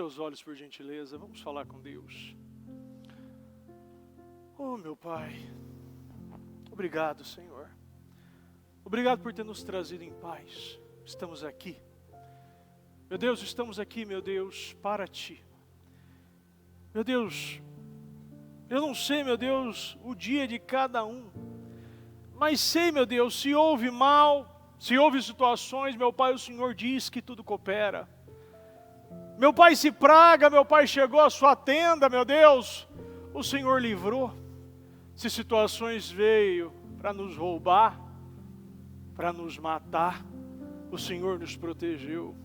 seus olhos, por gentileza. Vamos falar com Deus. Oh, meu Pai. Obrigado, Senhor. Obrigado por ter nos trazido em paz. Estamos aqui. Meu Deus, estamos aqui, meu Deus, para Ti. Meu Deus, eu não sei, meu Deus, o dia de cada um. Mas sei, meu Deus, se houve mal, se houve situações, meu Pai, o Senhor diz que tudo coopera. Meu Pai, se praga, meu Pai, chegou à sua tenda, meu Deus, o Senhor livrou. Se situações veio para nos roubar, para nos matar, o Senhor nos protegeu.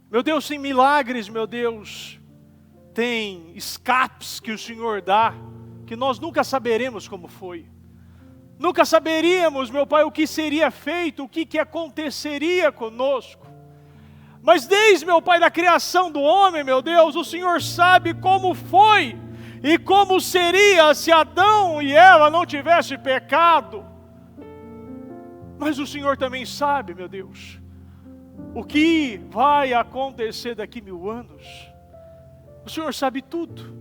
Meu Deus, tem milagres, meu Deus, tem escapes que o Senhor dá, que nós nunca saberemos como foi. Nunca saberíamos, meu Pai, o que seria feito, o que aconteceria conosco. Mas desde, meu Pai, da criação do homem, meu Deus, o Senhor sabe como foi e como seria se Adão e Eva não tivessem pecado. Mas o Senhor também sabe, meu Deus, o que vai acontecer daqui 1000 anos. O Senhor sabe tudo.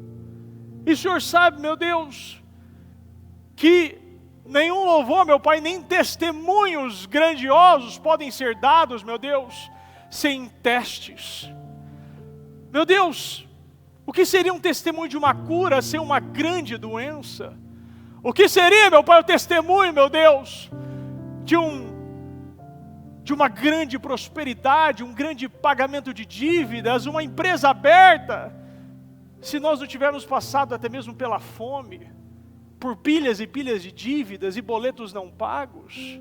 E o Senhor sabe, meu Deus, que nenhum louvor, meu Pai, nem testemunhos grandiosos podem ser dados, meu Deus, sem testes. Meu Deus, o que seria um testemunho de uma cura sem uma grande doença? O que seria, meu Pai, o testemunho, meu Deus, de uma grande prosperidade, um grande pagamento de dívidas, uma empresa aberta, se nós não tivermos passado até mesmo pela fome, por pilhas e pilhas de dívidas e boletos não pagos?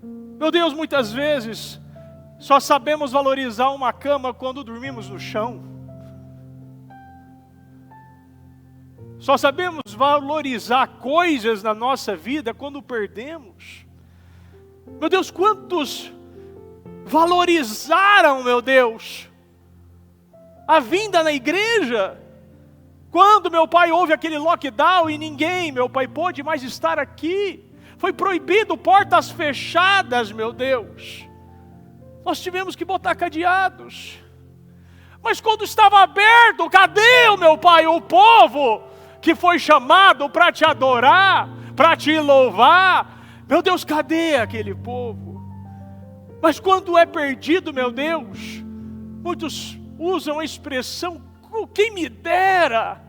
Meu Deus, muitas vezes só sabemos valorizar uma cama quando dormimos no chão. Só sabemos valorizar coisas na nossa vida quando perdemos. Meu Deus, quantos valorizaram, meu Deus, a vinda na igreja, quando, meu Pai, houve aquele lockdown e ninguém, meu Pai, pôde mais estar aqui. Foi proibido, portas fechadas, meu Deus. Nós tivemos que botar cadeados. Mas quando estava aberto, cadê, meu Pai, o povo que foi chamado para te adorar, para te louvar? Meu Deus, cadê aquele povo? Mas quando é perdido, meu Deus, muitos usam a expressão, quem me dera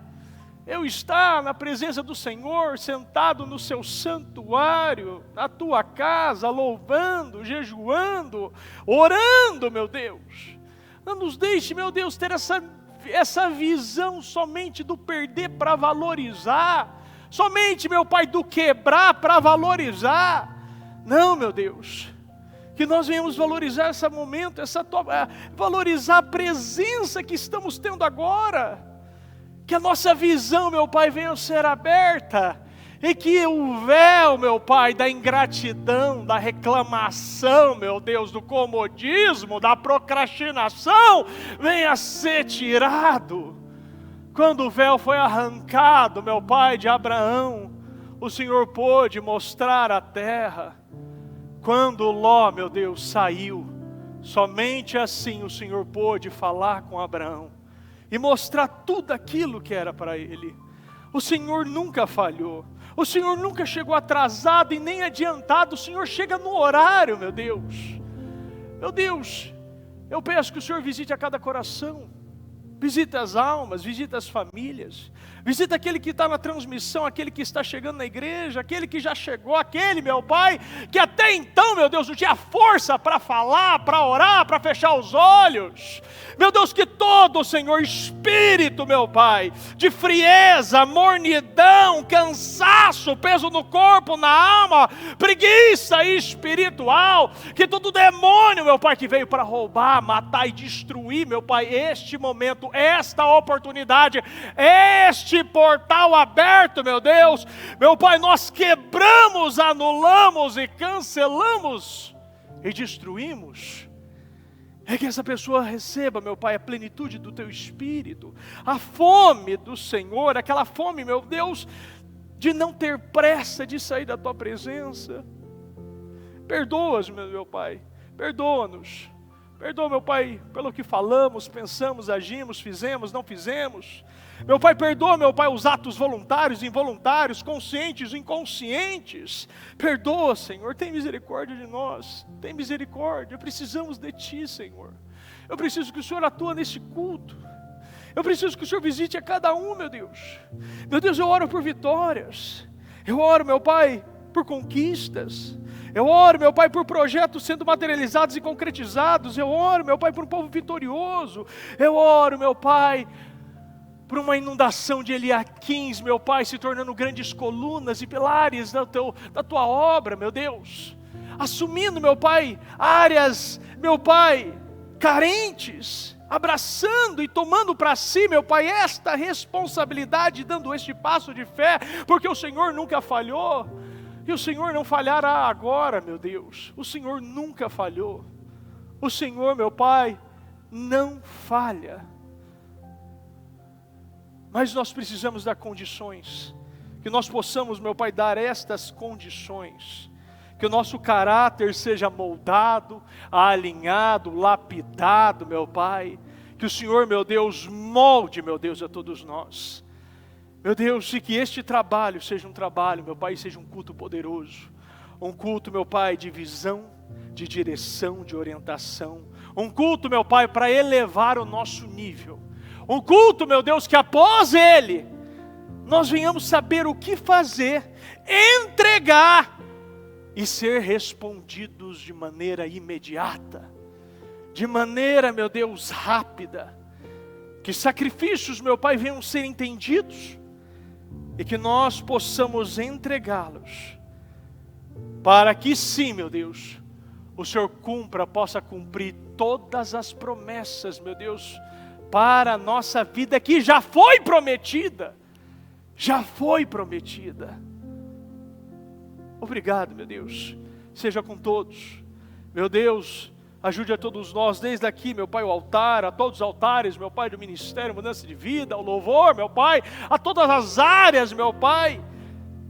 eu estar na presença do Senhor, sentado no seu santuário, na tua casa, louvando, jejuando, orando, meu Deus. Não nos deixe, meu Deus, ter essa visão somente do perder para valorizar, somente, meu Pai, do quebrar para valorizar. Não, meu Deus, que nós venhamos valorizar esse momento, valorizar a presença que estamos tendo agora. Que a nossa visão, meu Pai, venha a ser aberta. E que o véu, meu Pai, da ingratidão, da reclamação, meu Deus, do comodismo, da procrastinação, venha a ser tirado. Quando o véu foi arrancado, meu Pai, de Abraão, o Senhor pôde mostrar a terra. Quando Ló, meu Deus, saiu, somente assim o Senhor pôde falar com Abraão e mostrar tudo aquilo que era para ele. O Senhor nunca falhou. O Senhor nunca chegou atrasado e nem adiantado. O Senhor chega no horário, meu Deus. Meu Deus, eu peço que o Senhor visite a cada coração. Visita as almas, visita as famílias. Visita aquele que está na transmissão, aquele que está chegando na igreja, aquele que já chegou, aquele, meu Pai, que até então, meu Deus, não tinha força para falar, para orar, para fechar os olhos. Meu Deus, que todo, Senhor, espírito, meu Pai, de frieza, mornidão, cansaço, peso no corpo, na alma, preguiça espiritual, que todo demônio, meu Pai, que veio para roubar, matar e destruir, meu Pai, este momento, esta oportunidade, este portal aberto, meu Deus, meu Pai, nós quebramos, anulamos e cancelamos e destruímos. É que essa pessoa receba, meu Pai, a plenitude do Teu Espírito, a fome do Senhor, aquela fome, meu Deus, de não ter pressa de sair da Tua presença. Perdoa-nos, meu Pai, perdoa-nos. Perdoa, meu Pai, pelo que falamos, pensamos, agimos, fizemos, não fizemos. Meu Pai, perdoa, meu Pai, os atos voluntários, involuntários, conscientes, inconscientes. Perdoa, Senhor, tem misericórdia de nós. Tem misericórdia, precisamos de Ti, Senhor. Eu preciso que o Senhor atua nesse culto. Eu preciso que o Senhor visite a cada um, meu Deus. Meu Deus, eu oro por vitórias. Eu oro, meu Pai, por conquistas. Eu oro, meu Pai, por projetos sendo materializados e concretizados. Eu oro, meu Pai, por um povo vitorioso. Eu oro, meu Pai, por uma inundação de Eliaquins, meu Pai, se tornando grandes colunas e pilares da Tua obra, meu Deus. Assumindo, meu Pai, áreas, meu Pai, carentes, abraçando e tomando para si, meu Pai, esta responsabilidade, dando este passo de fé, porque o Senhor nunca falhou. E o Senhor não falhará agora, meu Deus. O Senhor nunca falhou. O Senhor, meu Pai, não falha. Mas nós precisamos dar condições. Que nós possamos, meu Pai, dar estas condições. Que o nosso caráter seja moldado, alinhado, lapidado, meu Pai. Que o Senhor, meu Deus, molde, meu Deus, a todos nós. Meu Deus, e que este trabalho seja um trabalho, meu Pai, seja um culto poderoso. Um culto, meu Pai, de visão, de direção, de orientação. Um culto, meu Pai, para elevar o nosso nível. Um culto, meu Deus, que após ele, nós venhamos saber o que fazer, entregar e ser respondidos de maneira imediata. De maneira, meu Deus, rápida. Que sacrifícios, meu Pai, venham ser entendidos. E que nós possamos entregá-los, para que sim, meu Deus, o Senhor possa cumprir todas as promessas, meu Deus, para a nossa vida, que já foi prometida, Obrigado, meu Deus, seja com todos, meu Deus. Ajude a todos nós, desde aqui, meu Pai, o altar, a todos os altares, meu Pai, do ministério, mudança de vida, o louvor, meu Pai, a todas as áreas, meu Pai,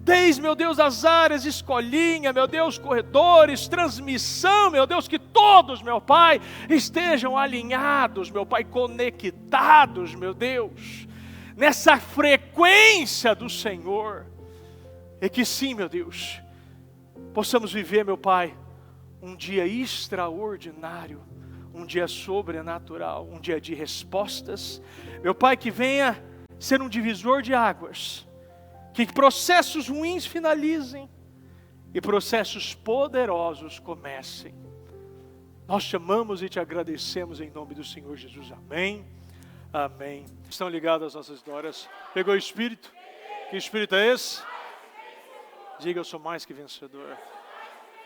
desde, meu Deus, as áreas, escolinha, meu Deus, corredores, transmissão, meu Deus, que todos, meu Pai, estejam alinhados, meu Pai, conectados, meu Deus, nessa frequência do Senhor, e que sim, meu Deus, possamos viver, meu Pai, um dia extraordinário, um dia sobrenatural, um dia de respostas. Meu Pai, que venha ser um divisor de águas, que processos ruins finalizem e processos poderosos comecem. Nós te amamos e te agradecemos em nome do Senhor Jesus. Amém. Amém. Estão ligados às nossas histórias? Pegou o Espírito? Que Espírito é esse? Diga, eu sou mais que vencedor.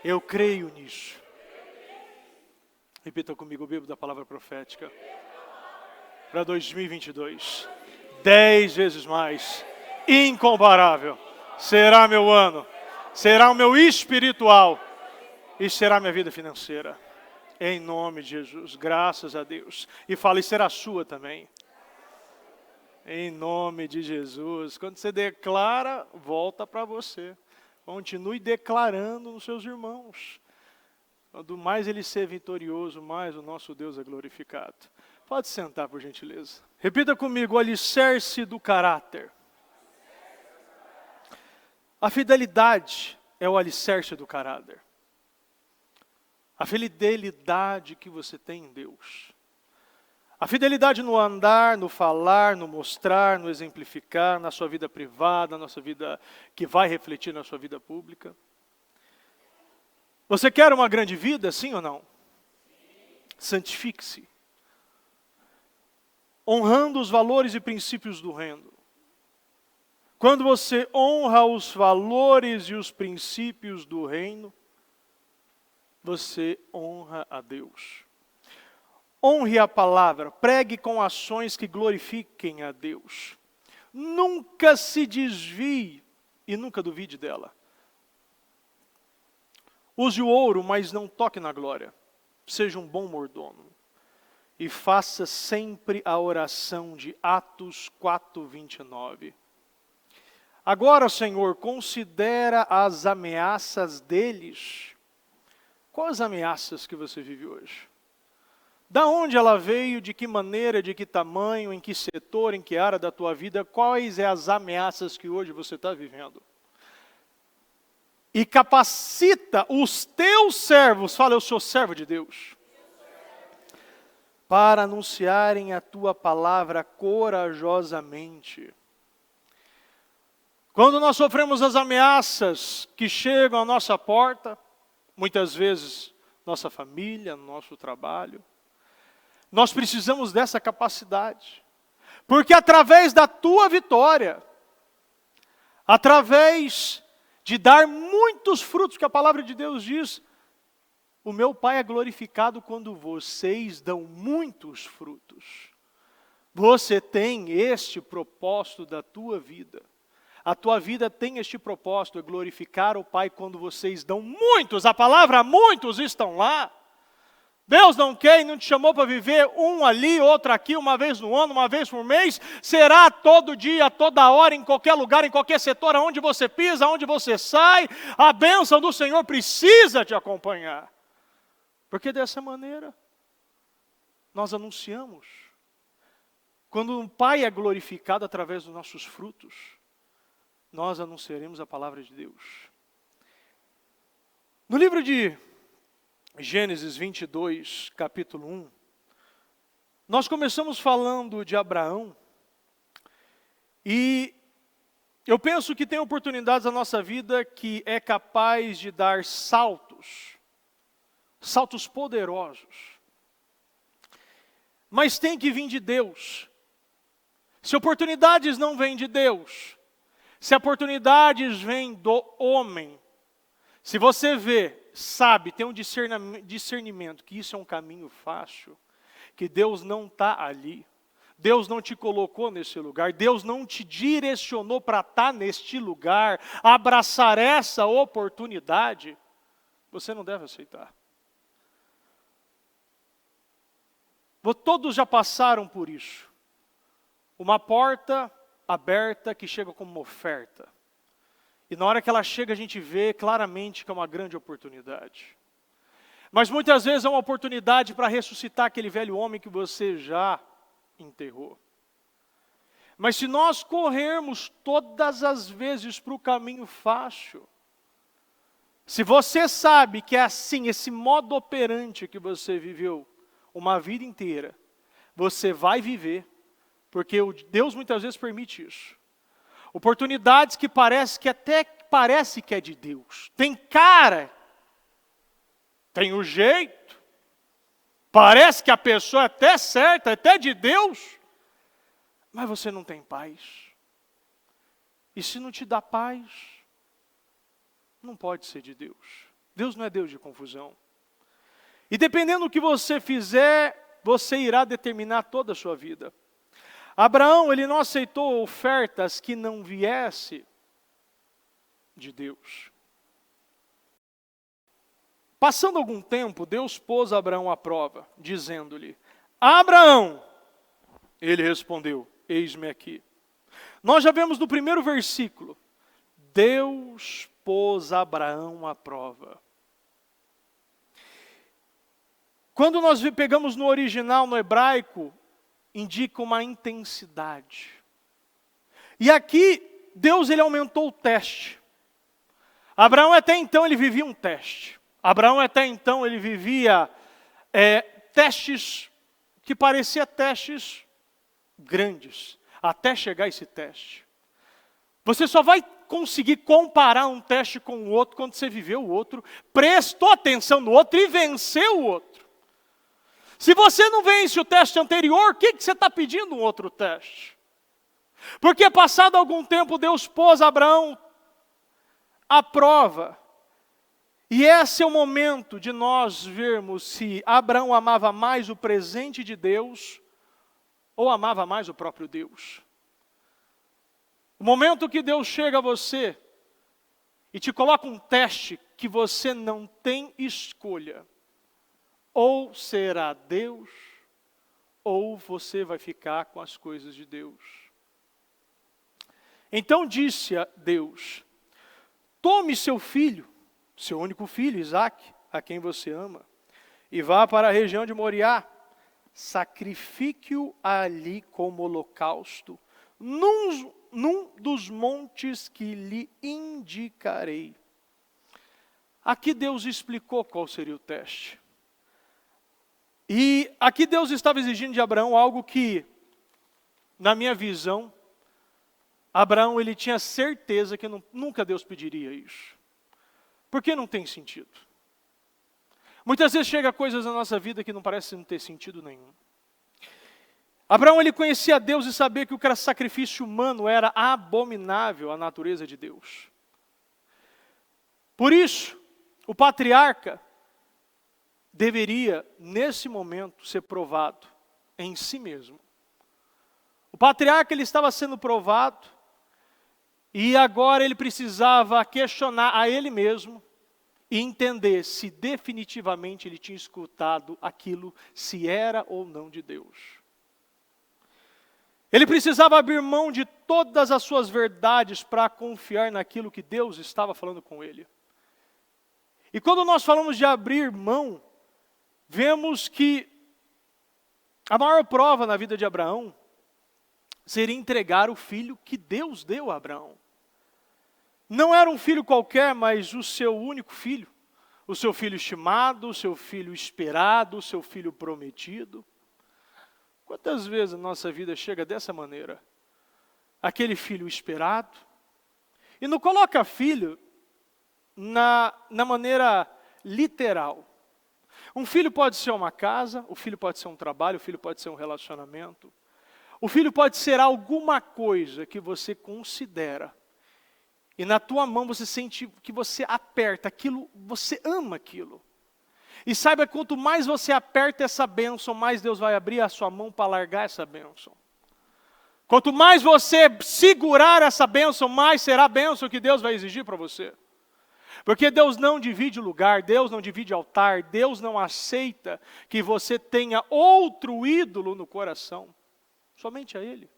Eu creio nisso. Repita comigo o Bíblia da palavra profética. Para 2022. 10 vezes mais. Incomparável. Será meu ano. Será o meu espiritual. E será minha vida financeira. Em nome de Jesus. Graças a Deus. E fala, e será sua também. Em nome de Jesus. Quando você declara, volta para você. Continue declarando nos seus irmãos. Quanto mais ele ser vitorioso, mais o nosso Deus é glorificado. Pode sentar, por gentileza. Repita comigo, o alicerce do caráter. A fidelidade é o alicerce do caráter. A fidelidade que você tem em Deus. A fidelidade no andar, no falar, no mostrar, no exemplificar, na sua vida privada, na sua vida que vai refletir na sua vida pública. Você quer uma grande vida, sim ou não? Santifique-se. Honrando os valores e princípios do reino. Quando você honra os valores e os princípios do reino, você honra a Deus. Honre a palavra, pregue com ações que glorifiquem a Deus. Nunca se desvie e nunca duvide dela. Use o ouro, mas não toque na glória. Seja um bom mordomo. E faça sempre a oração de Atos 4:29. Agora, Senhor, considera as ameaças deles. Quais ameaças que você vive hoje? Da onde ela veio, de que maneira, de que tamanho, em que setor, em que área da tua vida, quais são as ameaças que hoje você está vivendo. E capacita os teus servos, fala, eu sou servo de Deus, para anunciarem a tua palavra corajosamente. Quando nós sofremos as ameaças que chegam à nossa porta, muitas vezes nossa família, nosso trabalho, nós precisamos dessa capacidade. Porque através da tua vitória, através de dar muitos frutos, que a palavra de Deus diz, o meu Pai é glorificado quando vocês dão muitos frutos. Você tem este propósito da tua vida. A tua vida tem este propósito, é glorificar o Pai quando vocês dão muitos. A palavra muitos estão lá. Deus não quer e não te chamou para viver um ali, outro aqui, uma vez no ano, uma vez por mês. Será todo dia, toda hora, em qualquer lugar, em qualquer setor, aonde você pisa, aonde você sai. A bênção do Senhor precisa te acompanhar. Porque dessa maneira, nós anunciamos. Quando um Pai é glorificado através dos nossos frutos, nós anunciaremos a palavra de Deus. No livro de Gênesis 22, capítulo 1, nós começamos falando de Abraão, e eu penso que tem oportunidades na nossa vida que é capaz de dar saltos poderosos, mas tem que vir de Deus. Se oportunidades não vêm de Deus, se oportunidades vêm do homem, se você vê, sabe, tem um discernimento que isso é um caminho fácil, que Deus não está ali, Deus não te colocou nesse lugar, Deus não te direcionou para estar neste lugar, abraçar essa oportunidade, você não deve aceitar. Todos já passaram por isso. Uma porta aberta que chega como uma oferta. E na hora que ela chega, a gente vê claramente que é uma grande oportunidade. Mas muitas vezes é uma oportunidade para ressuscitar aquele velho homem que você já enterrou. Mas se nós corrermos todas as vezes para o caminho fácil, se você sabe que é assim, esse modo operante que você viveu uma vida inteira, você vai viver, porque Deus muitas vezes permite isso. Oportunidades que parece que é de Deus. Tem cara, tem o jeito, parece que a pessoa é até certa, até de Deus, mas você não tem paz. E se não te dá paz, não pode ser de Deus. Deus não é Deus de confusão. E dependendo do que você fizer, você irá determinar toda a sua vida. Abraão, ele não aceitou ofertas que não viesse de Deus. Passando algum tempo, Deus pôs Abraão à prova, dizendo-lhe: Abraão, ele respondeu: eis-me aqui. Nós já vemos no primeiro versículo, Deus pôs Abraão à prova. Quando nós pegamos no original, no hebraico, indica uma intensidade. E aqui, Deus ele aumentou o teste. Abraão até então ele vivia um teste. Abraão até então ele vivia testes que pareciam testes grandes, até chegar a esse teste. Você só vai conseguir comparar um teste com o outro quando você viveu o outro, prestou atenção no outro e venceu o outro. Se você não vence o teste anterior, o que você está pedindo um outro teste? Porque passado algum tempo, Deus pôs Abraão à prova. E esse é o momento de nós vermos se Abraão amava mais o presente de Deus ou amava mais o próprio Deus. O momento que Deus chega a você e te coloca um teste que você não tem escolha. Ou será Deus, ou você vai ficar com as coisas de Deus. Então disse a Deus: tome seu filho, seu único filho, Isaque, a quem você ama, e vá para a região de Moriá, sacrifique-o ali como holocausto, num dos montes que lhe indicarei. Aqui Deus explicou qual seria o teste. E aqui Deus estava exigindo de Abraão algo que, na minha visão, Abraão ele tinha certeza que nunca Deus pediria isso. Porque não tem sentido. Muitas vezes chega coisas na nossa vida que não parecem não ter sentido nenhum. Abraão ele conhecia Deus e sabia que o sacrifício humano era abominável à natureza de Deus. Por isso, o patriarca deveria, nesse momento, ser provado em si mesmo. O patriarca ele estava sendo provado e agora ele precisava questionar a ele mesmo e entender se definitivamente ele tinha escutado aquilo, se era ou não de Deus. Ele precisava abrir mão de todas as suas verdades para confiar naquilo que Deus estava falando com ele. E quando nós falamos de abrir mão, vemos que a maior prova na vida de Abraão seria entregar o filho que Deus deu a Abraão. Não era um filho qualquer, mas o seu único filho. O seu filho estimado, o seu filho esperado, o seu filho prometido. Quantas vezes a nossa vida chega dessa maneira? Aquele filho esperado. E não coloca filho na maneira literal. Um filho pode ser uma casa, o filho pode ser um trabalho, o filho pode ser um relacionamento. O filho pode ser alguma coisa que você considera. E na tua mão você sente que você aperta aquilo, você ama aquilo. E saiba, quanto mais você aperta essa bênção, mais Deus vai abrir a sua mão para largar essa bênção. Quanto mais você segurar essa bênção, mais será a bênção que Deus vai exigir para você. Porque Deus não divide lugar, Deus não divide altar, Deus não aceita que você tenha outro ídolo no coração. Somente a Ele.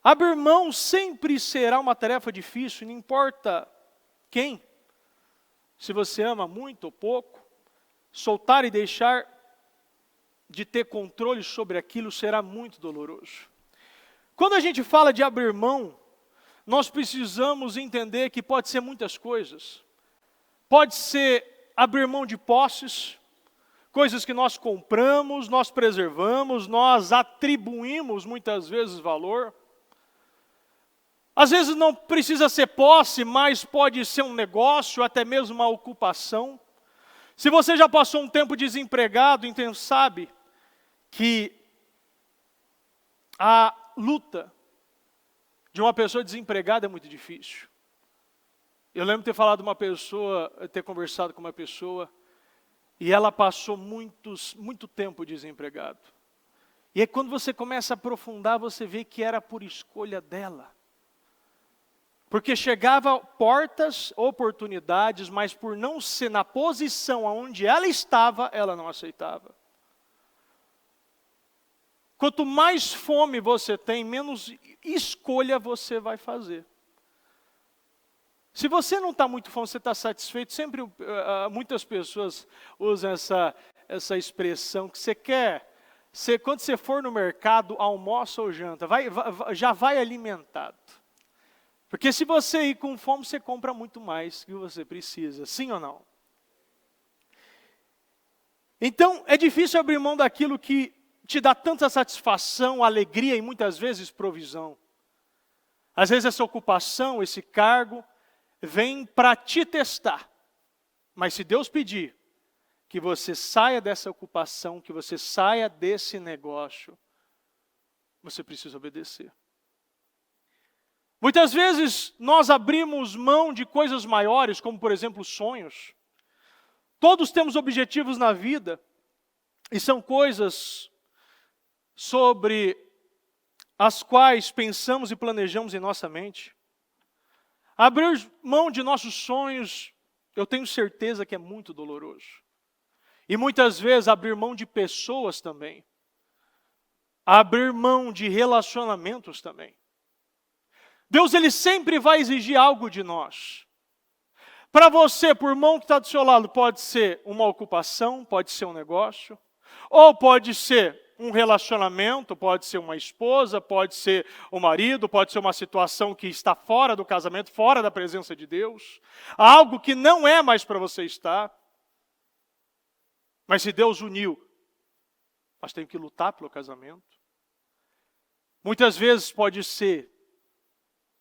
Abrir mão sempre será uma tarefa difícil, não importa quem. Se você ama muito ou pouco, soltar e deixar de ter controle sobre aquilo será muito doloroso. Quando a gente fala de abrir mão, nós precisamos entender que pode ser muitas coisas. Pode ser abrir mão de posses, coisas que nós compramos, nós preservamos, nós atribuímos muitas vezes valor. Às vezes não precisa ser posse, mas pode ser um negócio, até mesmo uma ocupação. Se você já passou um tempo desempregado, então sabe que a luta de uma pessoa desempregada é muito difícil. Eu lembro de ter falado uma pessoa, ter conversado com uma pessoa, e ela passou muito tempo desempregado. E aí quando você começa a aprofundar, você vê que era por escolha dela. Porque chegava portas, oportunidades, mas por não ser na posição onde ela estava, ela não aceitava. Quanto mais fome você tem, menos escolha você vai fazer. Se você não está muito fome, você está satisfeito, sempre muitas pessoas usam essa expressão que você quer. Quando você for no mercado, almoça ou janta, já vai alimentado. Porque se você ir com fome, você compra muito mais que você precisa. Sim ou não? Então, é difícil abrir mão daquilo que te dá tanta satisfação, alegria e muitas vezes provisão. Às vezes essa ocupação, esse cargo, vem para te testar. Mas se Deus pedir que você saia dessa ocupação, que você saia desse negócio, você precisa obedecer. Muitas vezes nós abrimos mão de coisas maiores, como por exemplo sonhos. Todos temos objetivos na vida, e são coisas sobre as quais pensamos e planejamos em nossa mente. Abrir mão de nossos sonhos, eu tenho certeza que é muito doloroso. E muitas vezes abrir mão de pessoas também. Abrir mão de relacionamentos também. Deus ele sempre vai exigir algo de nós. Para você, por irmão que está do seu lado, pode ser uma ocupação, pode ser um negócio, Ou pode ser um relacionamento, pode ser uma esposa, pode ser o marido, pode ser uma situação que está fora do casamento, fora da presença de Deus. Algo que não é mais para você estar. Mas se Deus uniu, nós temos que lutar pelo casamento. Muitas vezes pode ser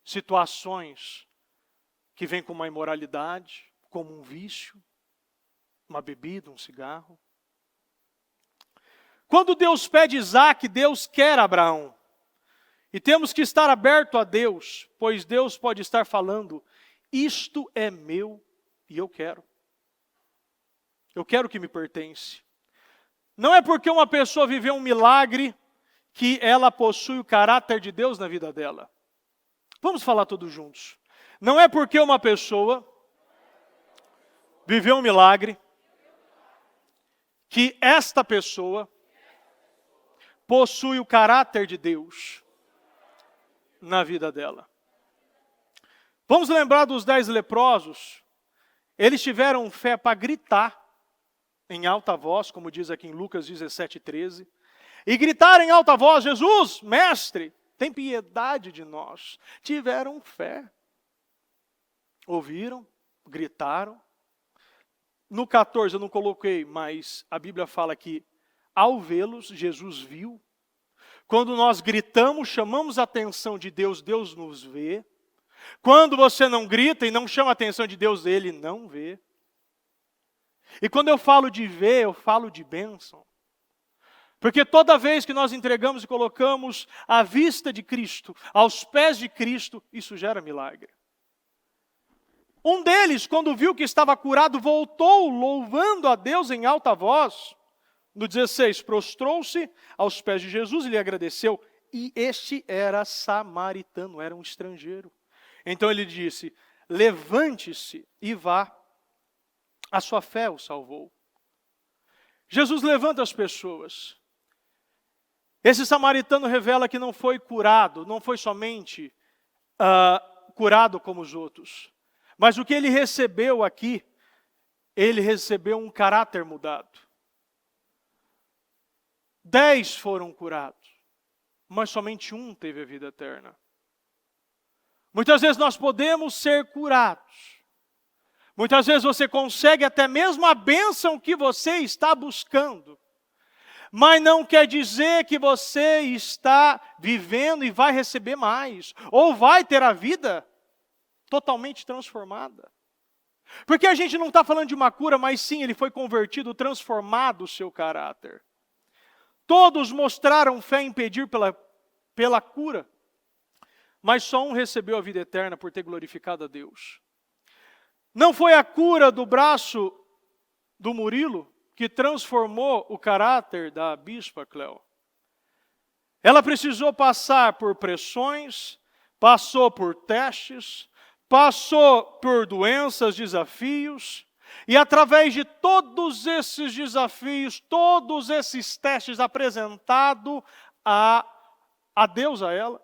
situações que vêm com uma imoralidade, como um vício, uma bebida, um cigarro. Quando Deus pede Isaac, Deus quer Abraão. E temos que estar aberto a Deus, pois Deus pode estar falando, isto é meu e eu quero. Eu quero que me pertence. Não é porque uma pessoa viveu um milagre que ela possui o caráter de Deus na vida dela. Vamos falar todos juntos. Não é porque uma pessoa viveu um milagre que esta pessoa possui o caráter de Deus na vida dela. Vamos lembrar dos 10 leprosos. Eles tiveram fé para gritar em alta voz, como diz aqui em Lucas 17:13. E gritaram em alta voz, Jesus, mestre, tem piedade de nós. Tiveram fé. Ouviram, gritaram. No 14 eu não coloquei, mas a Bíblia fala que ao vê-los, Jesus viu. Quando nós gritamos, chamamos a atenção de Deus, Deus nos vê. Quando você não grita e não chama a atenção de Deus, Ele não vê. E quando eu falo de ver, eu falo de bênção. Porque toda vez que nós entregamos e colocamos à vista de Cristo, aos pés de Cristo, isso gera milagre. Um deles, quando viu que estava curado, voltou louvando a Deus em alta voz. No 16, prostrou-se aos pés de Jesus e lhe agradeceu. E este era samaritano, era um estrangeiro. Então ele disse, levante-se e vá. A sua fé o salvou. Jesus levanta as pessoas. Esse samaritano revela que não foi curado, não foi somente curado como os outros. Mas o que ele recebeu aqui, ele recebeu um caráter mudado. 10 foram curados, mas somente um teve a vida eterna. Muitas vezes nós podemos ser curados. Muitas vezes você consegue até mesmo a bênção que você está buscando. Mas não quer dizer que você está vivendo e vai receber mais. Ou vai ter a vida totalmente transformada. Porque a gente não está falando de uma cura, mas sim, ele foi convertido, transformado o seu caráter. Todos mostraram fé em pedir pela cura. Mas só um recebeu a vida eterna por ter glorificado a Deus. Não foi a cura do braço do Murilo que transformou o caráter da bispa Cléo. Ela precisou passar por pressões, passou por testes, passou por doenças, desafios, e através de todos esses desafios, todos esses testes apresentados a Deus a ela,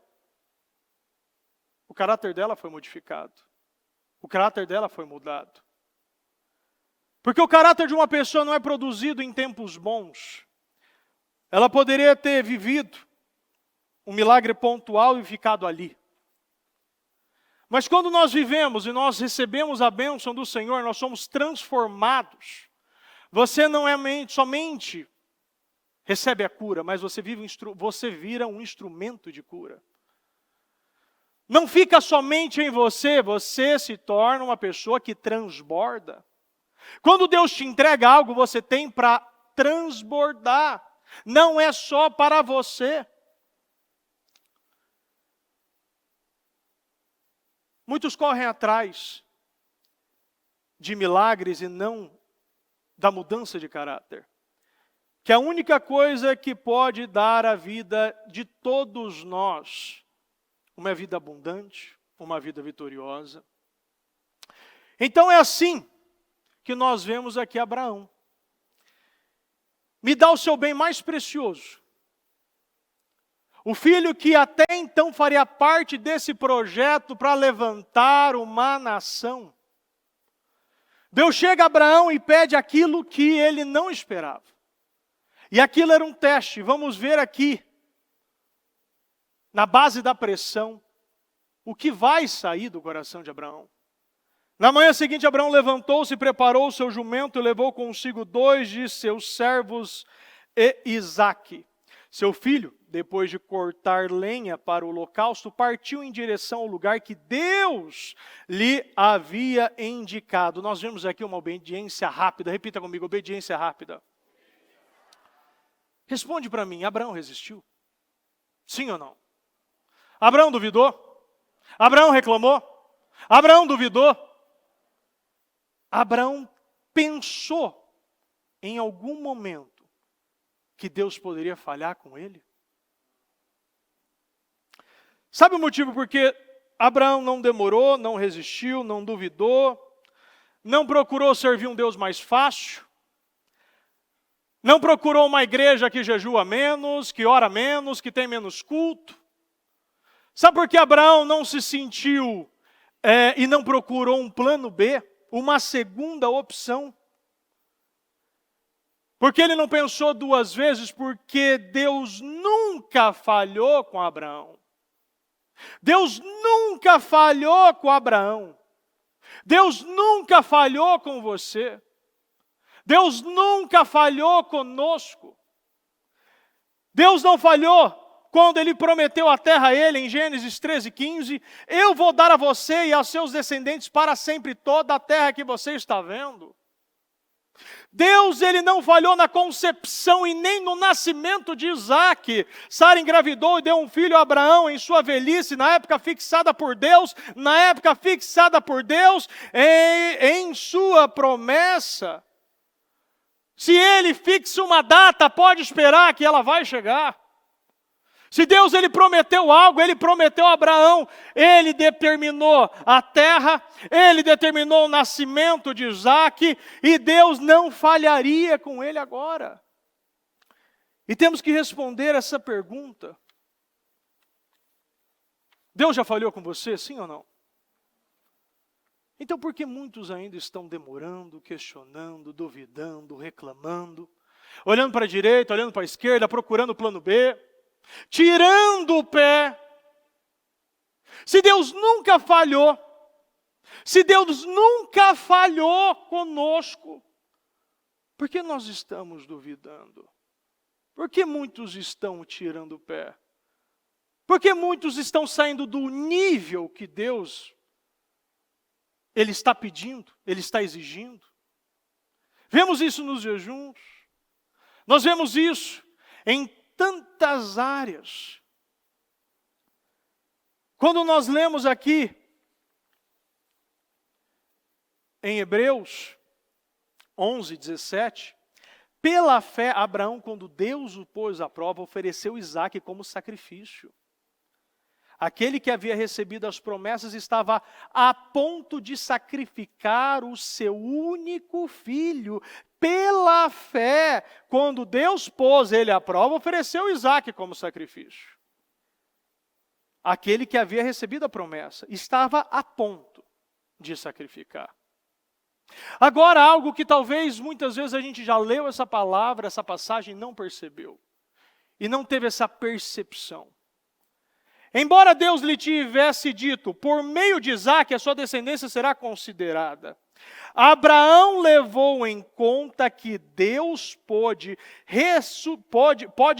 o caráter dela foi modificado. O caráter dela foi mudado. Porque o caráter de uma pessoa não é produzido em tempos bons. Ela poderia ter vivido um milagre pontual e ficado ali. Mas quando nós vivemos e nós recebemos a bênção do Senhor, nós somos transformados. Você não é somente recebe a cura, mas você vira um instrumento de cura. Não fica somente em você, você se torna uma pessoa que transborda. Quando Deus te entrega algo, você tem para transbordar. Não é só para você. Muitos correm atrás de milagres e não da mudança de caráter. Que a única coisa que pode dar a vida de todos nós, uma vida abundante, uma vida vitoriosa. Então é assim que nós vemos aqui Abraão. Me dá o seu bem mais precioso. O filho que até então faria parte desse projeto para levantar uma nação. Deus chega a Abraão e pede aquilo que ele não esperava. E aquilo era um teste. Vamos ver aqui, na base da pressão, o que vai sair do coração de Abraão. Na manhã seguinte, Abraão levantou-se, preparou o seu jumento e levou consigo 2 de seus servos e Isaque, seu filho. Depois de cortar lenha para o holocausto, partiu em direção ao lugar que Deus lhe havia indicado. Nós vemos aqui uma obediência rápida. Repita comigo, obediência rápida. Responde para mim, Abraão resistiu? Sim ou não? Abraão duvidou? Abraão reclamou? Abraão duvidou? Abraão pensou em algum momento que Deus poderia falhar com ele? Sabe o motivo por que Abraão não demorou, não resistiu, não duvidou, não procurou servir um Deus mais fácil, não procurou uma igreja que jejua menos, que ora menos, que tem menos culto? Sabe por que Abraão não se sentiu e não procurou um plano B, uma segunda opção? Porque ele não pensou 2 vezes, porque Deus nunca falhou com Abraão. Deus nunca falhou com Abraão. Deus nunca falhou com você. Deus nunca falhou conosco. Deus não falhou quando Ele prometeu a terra a ele, em Gênesis 13:15, eu vou dar a você e aos seus descendentes para sempre toda a terra que você está vendo. Deus, Ele não falhou na concepção e nem no nascimento de Isaque. Sara engravidou e deu um filho a Abraão em sua velhice, na época fixada por Deus, em sua promessa. Se Ele fixa uma data, pode esperar que ela vai chegar. Se Deus Ele prometeu algo, Ele prometeu a Abraão, Ele determinou a terra, Ele determinou o nascimento de Isaque, e Deus não falharia com ele agora. E temos que responder essa pergunta. Deus já falhou com você, sim ou não? Então por que muitos ainda estão demorando, questionando, duvidando, reclamando, olhando para a direita, olhando para a esquerda, procurando o plano B? Tirando o pé. Se Deus nunca falhou, se Deus nunca falhou conosco, por que nós estamos duvidando? Por que muitos estão tirando o pé? Por que muitos estão saindo do nível que Deus Ele está pedindo, Ele está exigindo? Vemos isso nos jejuns, nós vemos isso em tantas áreas. Quando nós lemos aqui em Hebreus 11:17, pela fé Abraão, quando Deus o pôs à prova, ofereceu Isaque como sacrifício. Aquele que havia recebido as promessas estava a ponto de sacrificar o seu único filho. Pela fé, quando Deus pôs ele à prova, ofereceu Isaque como sacrifício. Aquele que havia recebido a promessa estava a ponto de sacrificar. Agora, algo que talvez muitas vezes a gente já leu essa palavra, essa passagem, e não percebeu. E não teve essa percepção. Embora Deus lhe tivesse dito, por meio de Isaque a sua descendência será considerada, Abraão levou em conta que Deus pode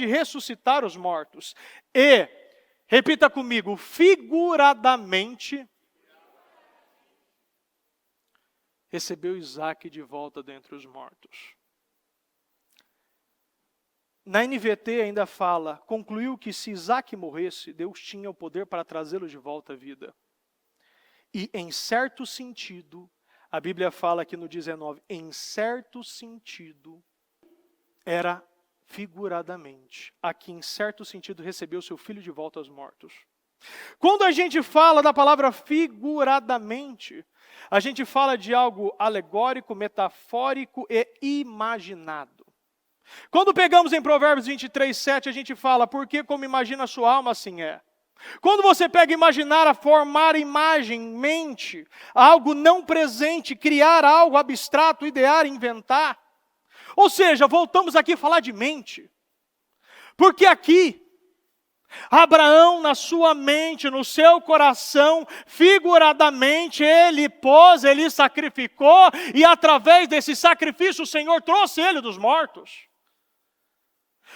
ressuscitar os mortos. E, repita comigo, figuradamente, recebeu Isaque de volta dentre os mortos. Na NVT ainda fala, concluiu que se Isaque morresse, Deus tinha o poder para trazê-lo de volta à vida. E em certo sentido, a Bíblia fala aqui no 19, em certo sentido, era figuradamente. Aqui, em certo sentido, recebeu seu filho de volta aos mortos. Quando a gente fala da palavra figuradamente, a gente fala de algo alegórico, metafórico e imaginado. Quando pegamos em Provérbios 23:7, a gente fala, porque como imagina a sua alma, assim é. Quando você pega imaginar, a formar imagem, mente, algo não presente, criar algo abstrato, idear, inventar. Ou seja, voltamos aqui a falar de mente. Porque aqui, Abraão, na sua mente, no seu coração, figuradamente, ele sacrificou, e através desse sacrifício o Senhor trouxe ele dos mortos.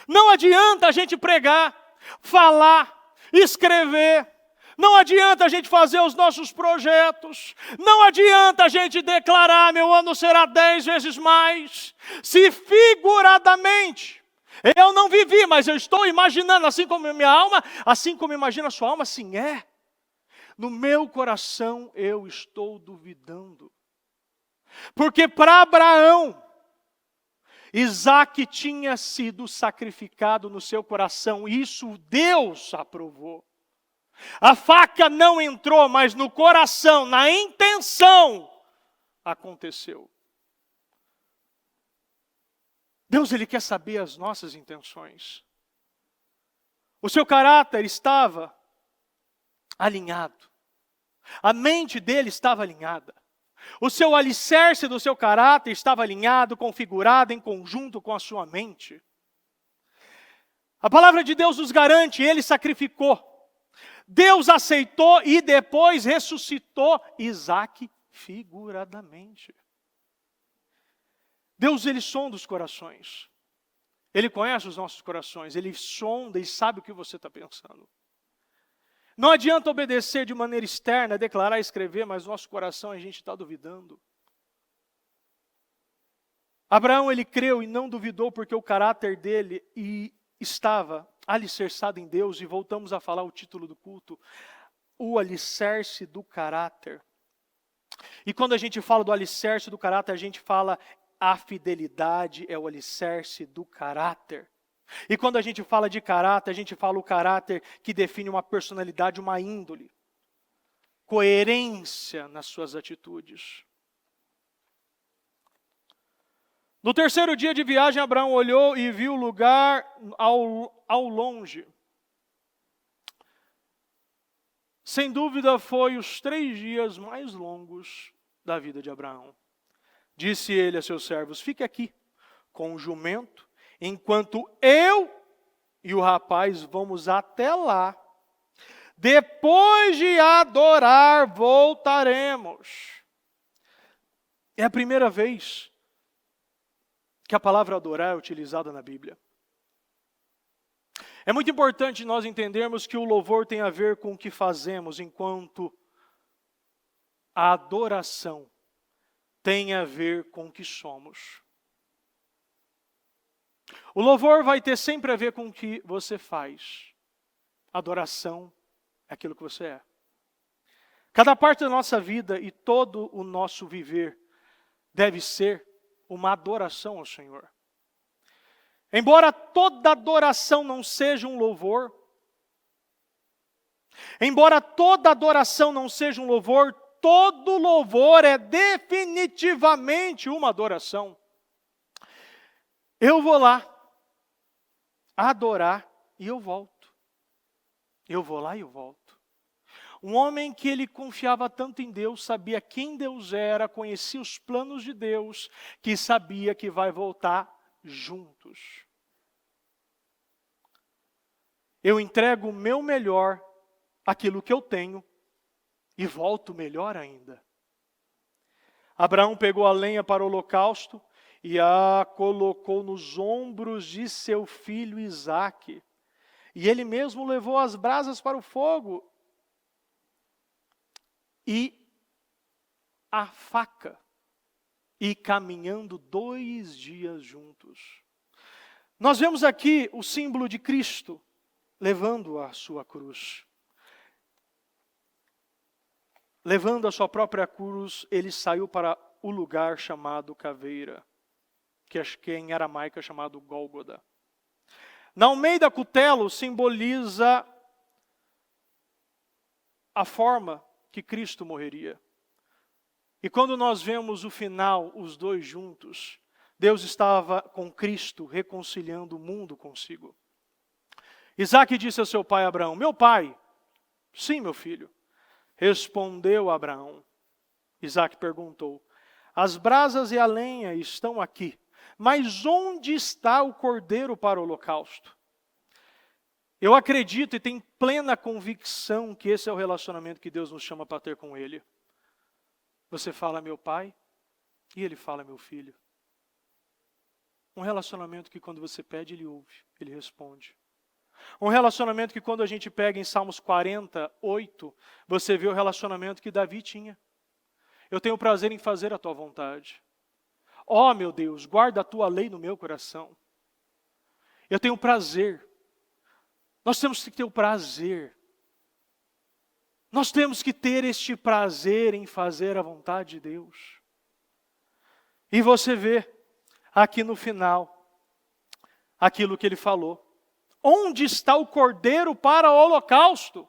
Não adianta a gente pregar, falar, escrever, não adianta a gente fazer os nossos projetos, não adianta a gente declarar, meu ano será 10 vezes mais, se figuradamente, eu não vivi, mas eu estou imaginando, assim como minha alma, assim como imagina a sua alma, assim é. No meu coração eu estou duvidando. Porque para Abraão, Isaque tinha sido sacrificado no seu coração, e isso Deus aprovou. A faca não entrou, mas no coração, na intenção, aconteceu. Deus, Ele quer saber as nossas intenções. O seu caráter estava alinhado. A mente dele estava alinhada. O seu alicerce do seu caráter estava alinhado, configurado em conjunto com a sua mente. A palavra de Deus nos garante, Ele sacrificou. Deus aceitou e depois ressuscitou Isaque figuradamente. Deus, Ele sonda os corações. Ele conhece os nossos corações. Ele sonda e sabe o que você está pensando. Não adianta obedecer de maneira externa, declarar, escrever, mas nosso coração a gente está duvidando. Abraão, ele creu e não duvidou porque o caráter dele estava alicerçado em Deus. E voltamos a falar o título do culto, o alicerce do caráter. E quando a gente fala do alicerce do caráter, a gente fala a fidelidade é o alicerce do caráter. E quando a gente fala de caráter, a gente fala o caráter que define uma personalidade, uma índole. Coerência nas suas atitudes. No terceiro dia de viagem, Abraão olhou e viu o lugar ao longe. Sem dúvida, foi os 3 dias mais longos da vida de Abraão. Disse ele a seus servos, fique aqui com o jumento, enquanto eu e o rapaz vamos até lá. Depois de adorar, voltaremos. É a primeira vez que a palavra adorar é utilizada na Bíblia. É muito importante nós entendermos que o louvor tem a ver com o que fazemos, enquanto a adoração tem a ver com o que somos. O louvor vai ter sempre a ver com o que você faz. A adoração é aquilo que você é. Cada parte da nossa vida e todo o nosso viver deve ser uma adoração ao Senhor. Embora toda adoração não seja um louvor, todo louvor é definitivamente uma adoração. Eu vou lá adorar e eu volto. Eu vou lá e eu volto. Um homem que ele confiava tanto em Deus, sabia quem Deus era, conhecia os planos de Deus, que sabia que vai voltar juntos. Eu entrego o meu melhor, aquilo que eu tenho, e volto melhor ainda. Abraão pegou a lenha para o holocausto e a colocou nos ombros de seu filho Isaque. E ele mesmo levou as brasas para o fogo e a faca. E caminhando 2 dias juntos. Nós vemos aqui o símbolo de Cristo levando a sua cruz. Levando a sua própria cruz, ele saiu para o lugar chamado Caveira, que em aramaico é chamado Gólgota. Na Almeida Cutelo simboliza a forma que Cristo morreria. E quando nós vemos o final, os dois juntos, Deus estava com Cristo reconciliando o mundo consigo. Isaque disse ao seu pai Abraão, meu pai, sim meu filho. Respondeu Abraão. Isaque perguntou, as brasas e a lenha estão aqui, Mas onde está o cordeiro para o holocausto? Eu acredito e tenho plena convicção que esse é o relacionamento que Deus nos chama para ter com Ele. Você fala, meu pai, e Ele fala, meu filho. Um relacionamento que quando você pede, Ele ouve, Ele responde. Um relacionamento que quando a gente pega em Salmos 48, você vê o relacionamento que Davi tinha. Eu tenho prazer em fazer a tua vontade. Ó, meu Deus, guarda a tua lei no meu coração. Eu tenho prazer. Nós temos que ter o prazer. Nós temos que ter este prazer em fazer a vontade de Deus. E você vê aqui no final aquilo que ele falou. Onde está o cordeiro para o holocausto?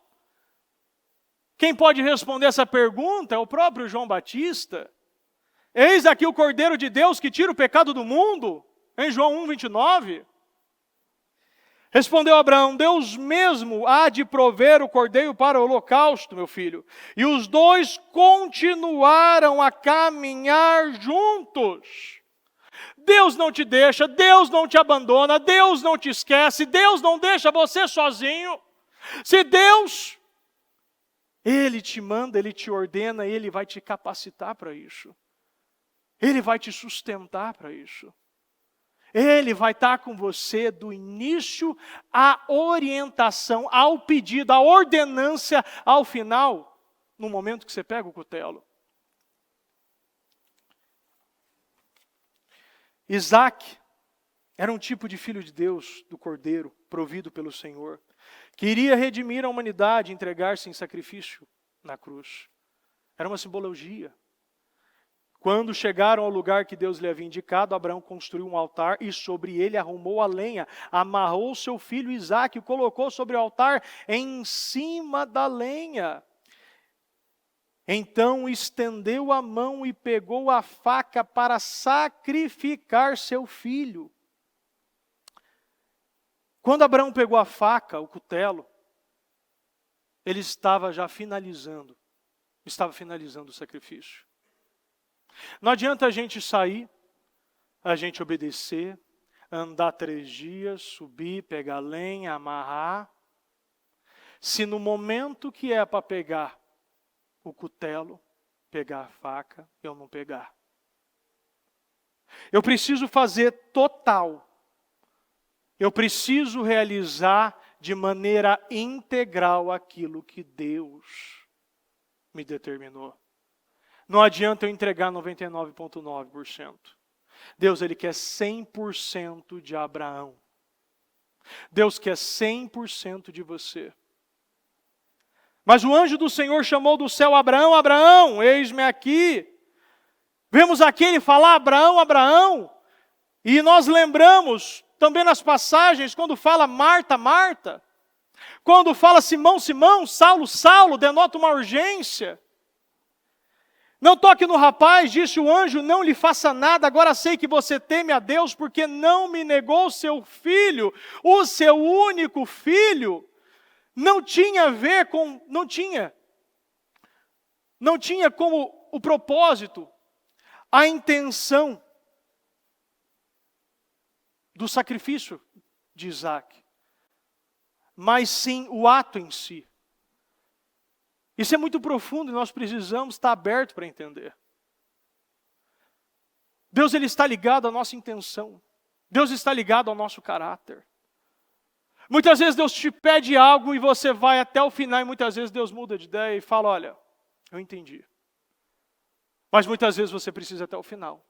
Quem pode responder essa pergunta é o próprio João Batista. Eis aqui o Cordeiro de Deus que tira o pecado do mundo, em João 1:29. Respondeu Abraão, Deus mesmo há de prover o cordeiro para o holocausto, meu filho. E os dois continuaram a caminhar juntos. Deus não te deixa, Deus não te abandona, Deus não te esquece, Deus não deixa você sozinho. Se Deus, Ele te manda, Ele te ordena, Ele vai te capacitar para isso. Ele vai te sustentar para isso. Ele vai estar com você do início à orientação, ao pedido, à ordenância, ao final, no momento que você pega o cutelo. Isaac era um tipo de filho de Deus, do Cordeiro, provido pelo Senhor, que iria redimir a humanidade, entregar-se em sacrifício na cruz. Era uma simbologia. Quando chegaram ao lugar que Deus lhe havia indicado, Abraão construiu um altar e sobre ele arrumou a lenha, amarrou seu filho Isaque e o colocou sobre o altar em cima da lenha. Então estendeu a mão e pegou a faca para sacrificar seu filho. Quando Abraão pegou a faca, o cutelo, ele estava já finalizando o sacrifício. Não adianta a gente sair, a gente obedecer, andar 3 dias, subir, pegar lenha, amarrar, se no momento que é para pegar o cutelo, pegar a faca, eu não pegar. Eu preciso fazer total. Eu preciso realizar de maneira integral aquilo que Deus me determinou. Não adianta eu entregar 99,9%. Deus, Ele quer 100% de Abraão. Deus quer 100% de você. Mas o anjo do Senhor chamou do céu Abraão, Abraão, eis-me aqui. Vemos aqui ele falar, Abraão, Abraão. E nós lembramos também nas passagens, quando fala Marta, Marta. Quando fala Simão, Simão, Saulo, Saulo, denota uma urgência. Não toque no rapaz, disse o anjo, não lhe faça nada, agora sei que você teme a Deus, porque não me negou seu filho, o seu único filho. Não tinha a ver com, não tinha como o propósito, a intenção do sacrifício de Isaac, mas sim o ato em si. Isso é muito profundo e nós precisamos estar abertos para entender. Deus, Ele está ligado à nossa intenção. Deus está ligado ao nosso caráter. Muitas vezes Deus te pede algo e você vai até o final e muitas vezes Deus muda de ideia e fala, olha, eu entendi. Mas muitas vezes você precisa até o final.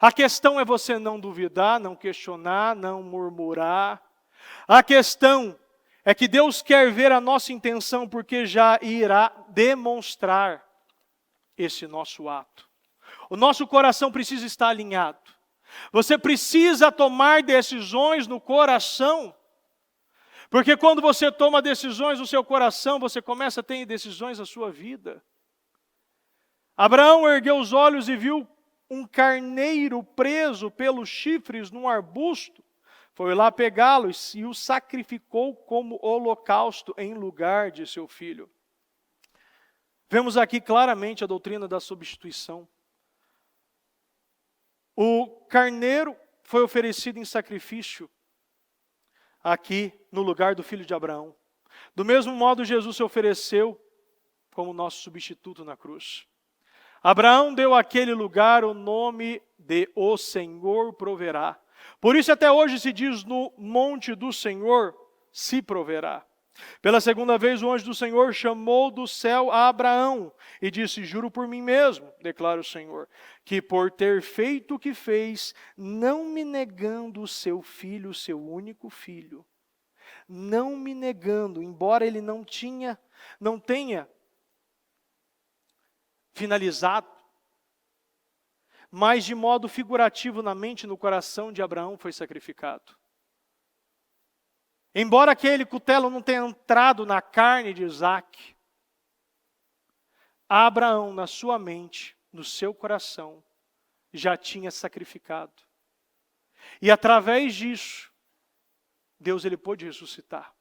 A questão é você não duvidar, não questionar, não murmurar. A questão é que Deus quer ver a nossa intenção porque já irá demonstrar esse nosso ato. O nosso coração precisa estar alinhado. Você precisa tomar decisões no coração. Porque quando você toma decisões no seu coração, você começa a ter decisões na sua vida. Abraão ergueu os olhos e viu um carneiro preso pelos chifres num arbusto. Foi lá pegá-lo e o sacrificou como holocausto em lugar de seu filho. Vemos aqui claramente a doutrina da substituição. O carneiro foi oferecido em sacrifício aqui no lugar do filho de Abraão. Do mesmo modo, Jesus se ofereceu como nosso substituto na cruz. Abraão deu àquele lugar o nome de O Senhor proverá. Por isso até hoje se diz no monte do Senhor se proverá. Pela segunda vez o anjo do Senhor chamou do céu a Abraão e disse: juro por mim mesmo, declara o Senhor, que por ter feito o que fez, não me negando o seu filho, o seu único filho, não me negando, embora ele não tenha finalizado, mas de modo figurativo na mente e no coração de Abraão foi sacrificado. Embora aquele cutelo não tenha entrado na carne de Isaac, Abraão, na sua mente, no seu coração, já tinha sacrificado. E através disso, Deus ele pôde ressuscitar.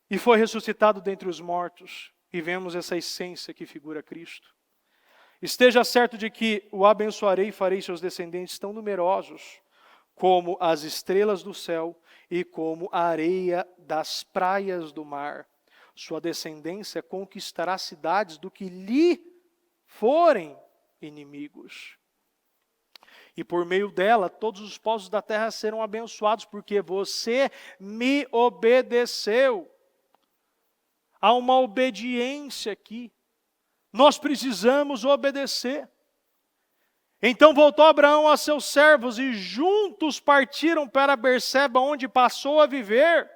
E foi ressuscitado dentre os mortos, e vemos essa essência que figura Cristo. Esteja certo de que o abençoarei e farei seus descendentes tão numerosos como as estrelas do céu e como a areia das praias do mar. Sua descendência conquistará cidades do que lhe forem inimigos. E por meio dela, todos os povos da terra serão abençoados, porque você me obedeceu. Há uma obediência aqui. Nós precisamos obedecer. Então voltou Abraão a seus servos e juntos partiram para Berseba, onde passou a viver.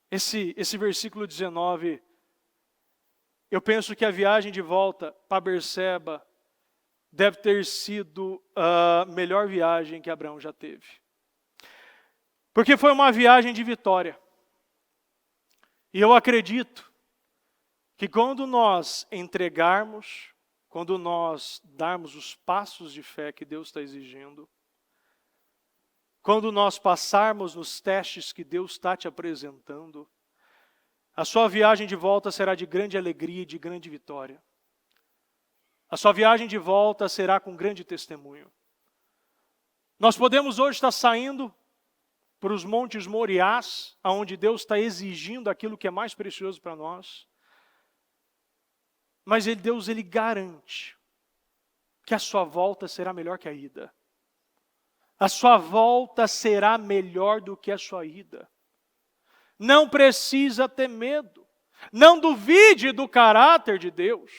Esse versículo 19, eu penso que a viagem de volta para Berseba deve ter sido a melhor viagem que Abraão já teve. Porque foi uma viagem de vitória. E eu acredito que quando nós entregarmos, quando nós darmos os passos de fé que Deus está exigindo, quando nós passarmos nos testes que Deus está te apresentando, a sua viagem de volta será de grande alegria e de grande vitória. A sua viagem de volta será com grande testemunho. Nós podemos hoje estar saindo para os montes Moriás, onde Deus está exigindo aquilo que é mais precioso para nós. Mas Deus ele garante que a sua volta será melhor que a ida. A sua volta será melhor do que a sua ida. Não precisa ter medo. Não duvide do caráter de Deus.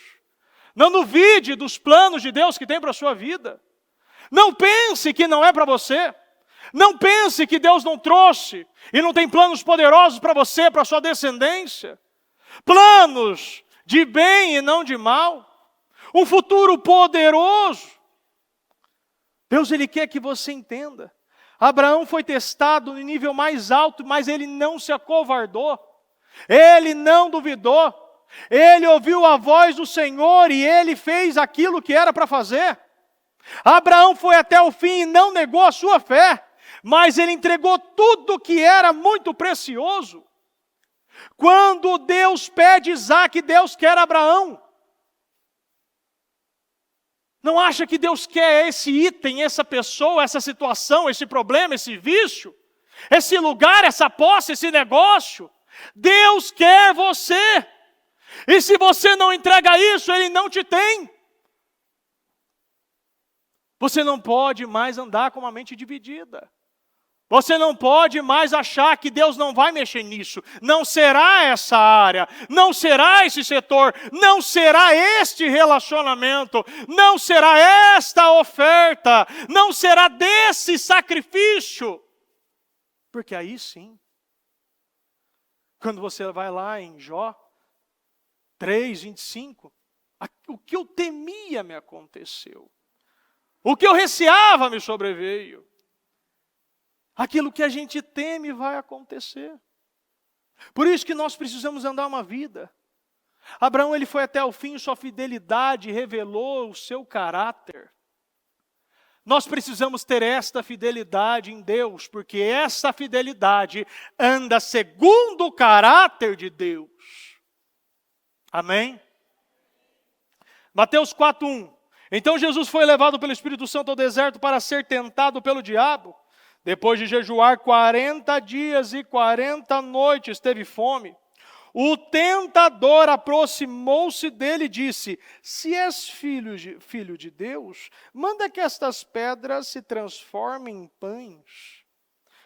Não duvide dos planos de Deus que tem para a sua vida. Não pense que não é para você. Não pense que Deus não trouxe e não tem planos poderosos para você, para a sua descendência. Planos de bem e não de mal. Um futuro poderoso. Deus ele quer que você entenda. Abraão foi testado no nível mais alto, mas ele não se acovardou. Ele não duvidou. Ele ouviu a voz do Senhor e ele fez aquilo que era para fazer. Abraão foi até o fim e não negou a sua fé, mas ele entregou tudo que era muito precioso. Quando Deus pede Isaac, Deus quer Abraão. Não acha que Deus quer esse item, essa pessoa, essa situação, esse problema, esse vício, esse lugar, essa posse, esse negócio? Deus quer você. E se você não entrega isso, Ele não te tem. Você não pode mais andar com uma mente dividida. Você não pode mais achar que Deus não vai mexer nisso. Não será essa área, não será esse setor, não será este relacionamento, não será esta oferta, não será desse sacrifício. Porque aí sim, quando você vai lá em Jó 3:25, o que eu temia me aconteceu. O que eu receava me sobreveio. Aquilo que a gente teme vai acontecer. Por isso que nós precisamos andar uma vida. Abraão ele foi até o fim, sua fidelidade revelou o seu caráter. Nós precisamos ter esta fidelidade em Deus, porque essa fidelidade anda segundo o caráter de Deus. Amém? Mateus 4:1. Então Jesus foi levado pelo Espírito Santo ao deserto para ser tentado pelo diabo. Depois de jejuar 40 dias e 40 noites, teve fome. O tentador aproximou-se dele e disse: se és filho de Deus, manda que estas pedras se transformem em pães.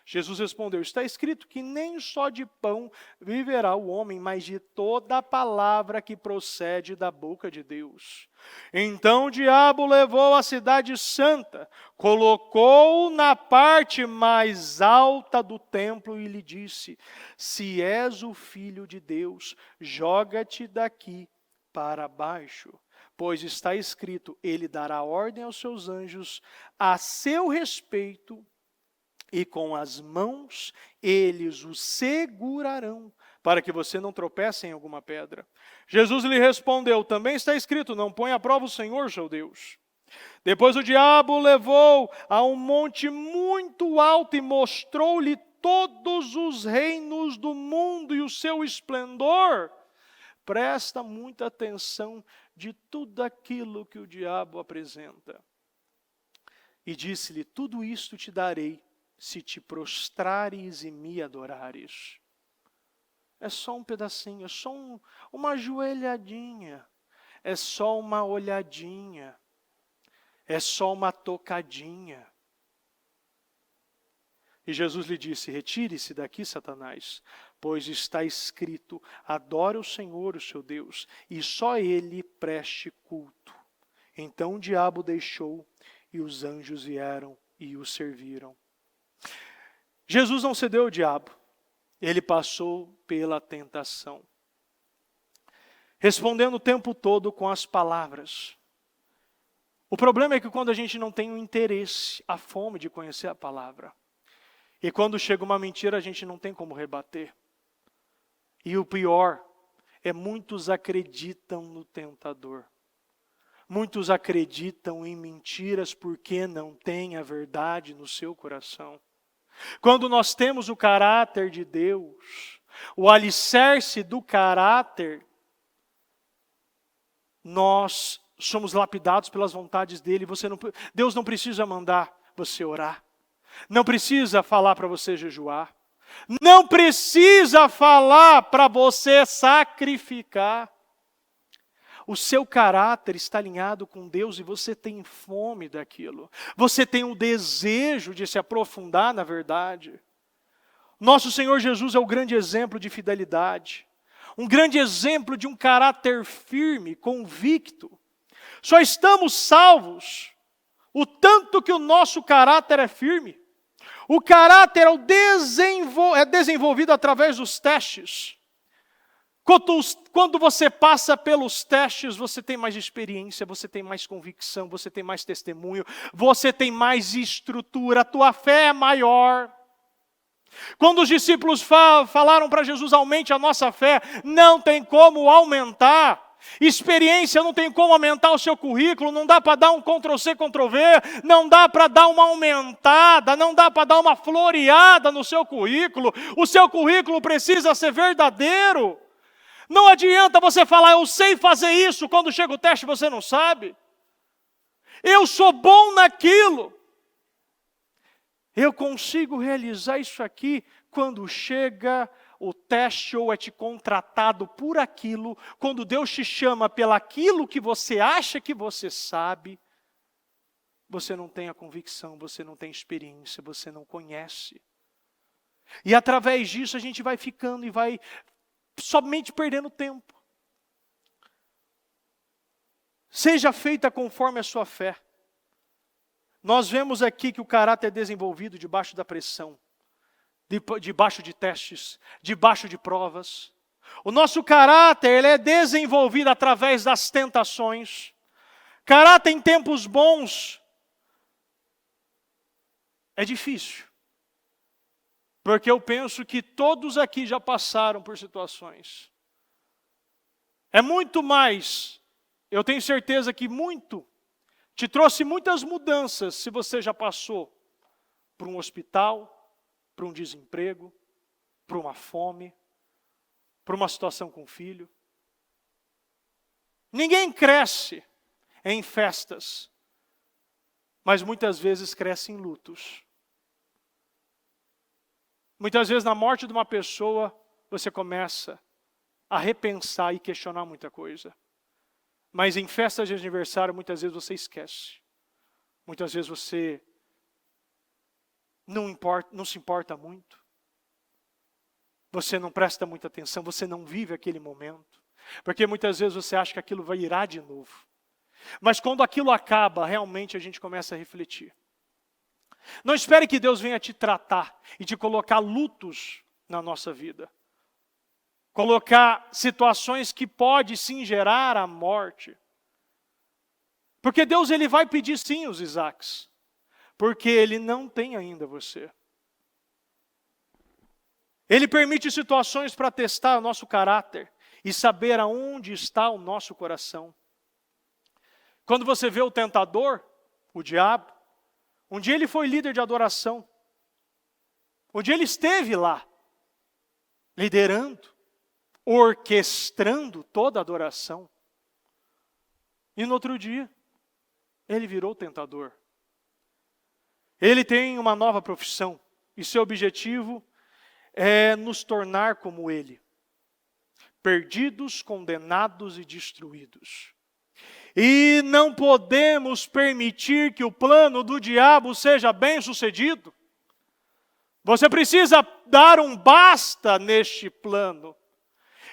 Jesus respondeu: está escrito que nem só de pão viverá o homem, mas de toda a palavra que procede da boca de Deus. Então o diabo levou a cidade santa, colocou-o na parte mais alta do templo e lhe disse: se és o filho de Deus, joga-te daqui para baixo. Pois está escrito, ele dará ordem aos seus anjos a seu respeito, e com as mãos eles o segurarão, para que você não tropece em alguma pedra. Jesus lhe respondeu, também está escrito, não põe à prova o Senhor, seu Deus. Depois o diabo o levou a um monte muito alto e mostrou-lhe todos os reinos do mundo e o seu esplendor. Presta muita atenção de tudo aquilo que o diabo apresenta. E disse-lhe, tudo isto te darei, se te prostrares e me adorares. É só um pedacinho, é só uma ajoelhadinha, é só uma olhadinha, é só uma tocadinha. E Jesus lhe disse, retire-se daqui, Satanás, pois está escrito, adore o Senhor, o seu Deus, e só ele preste culto. Então o diabo deixou, e os anjos vieram e o serviram. Jesus não cedeu ao diabo, ele passou pela tentação, respondendo o tempo todo com as palavras. O problema é que quando a gente não tem o interesse, a fome de conhecer a palavra, e quando chega uma mentira a gente não tem como rebater. E o pior é muitos acreditam no tentador. Muitos acreditam em mentiras porque não têm a verdade no seu coração. Quando nós temos o caráter de Deus, o alicerce do caráter, nós somos lapidados pelas vontades dele. Deus não precisa mandar você orar, não precisa falar para você jejuar, não precisa falar para você sacrificar. O seu caráter está alinhado com Deus e você tem fome daquilo. Você tem um desejo de se aprofundar na verdade. Nosso Senhor Jesus é o grande exemplo de fidelidade. Um grande exemplo de um caráter firme, convicto. Só estamos salvos o tanto que o nosso caráter é firme. O caráter é desenvolvido através dos testes. Quando você passa pelos testes, você tem mais experiência, você tem mais convicção, você tem mais testemunho, você tem mais estrutura, a tua fé é maior. Quando os discípulos falaram para Jesus, aumente a nossa fé, não tem como aumentar. Experiência não tem como aumentar o seu currículo, não dá para dar um Ctrl+C, Ctrl+V, não dá para dar uma aumentada, não dá para dar uma floreada no seu currículo. O seu currículo precisa ser verdadeiro. Não adianta você falar, eu sei fazer isso, quando chega o teste você não sabe. Eu sou bom naquilo. Eu consigo realizar isso aqui quando chega o teste ou é te contratado por aquilo, quando Deus te chama pelaquilo que você acha que você sabe, você não tem a convicção, você não tem experiência, você não conhece. E através disso a gente vai ficando e vai somente perdendo tempo. Seja feita conforme a sua fé. Nós vemos aqui que o caráter é desenvolvido debaixo da pressão, debaixo de testes, debaixo de provas. O nosso caráter ele é desenvolvido através das tentações. Caráter em tempos bons é difícil. Porque eu penso que todos aqui já passaram por situações. É muito mais, eu tenho certeza que te trouxe muitas mudanças se você já passou por um hospital, por um desemprego, por uma fome, por uma situação com o filho. Ninguém cresce em festas, mas muitas vezes cresce em lutos. Muitas vezes na morte de uma pessoa, você começa a repensar e questionar muita coisa. Mas em festas de aniversário, muitas vezes você esquece. Muitas vezes você não se importa muito. Você não presta muita atenção, você não vive aquele momento. Porque muitas vezes você acha que aquilo vai irá de novo. Mas quando aquilo acaba, realmente a gente começa a refletir. Não espere que Deus venha te tratar e te colocar lutos na nossa vida. Colocar situações que pode sim gerar a morte. Porque Deus ele vai pedir sim os Isaques. Porque Ele não tem ainda você. Ele permite situações para testar o nosso caráter e saber aonde está o nosso coração. Quando você vê o tentador, o diabo, um dia ele foi líder de adoração. Um dia ele esteve lá, liderando, orquestrando toda a adoração. E no outro dia, ele virou tentador. Ele tem uma nova profissão e seu objetivo é nos tornar como ele. Perdidos, condenados e destruídos. E não podemos permitir que o plano do diabo seja bem sucedido. Você precisa dar um basta neste plano.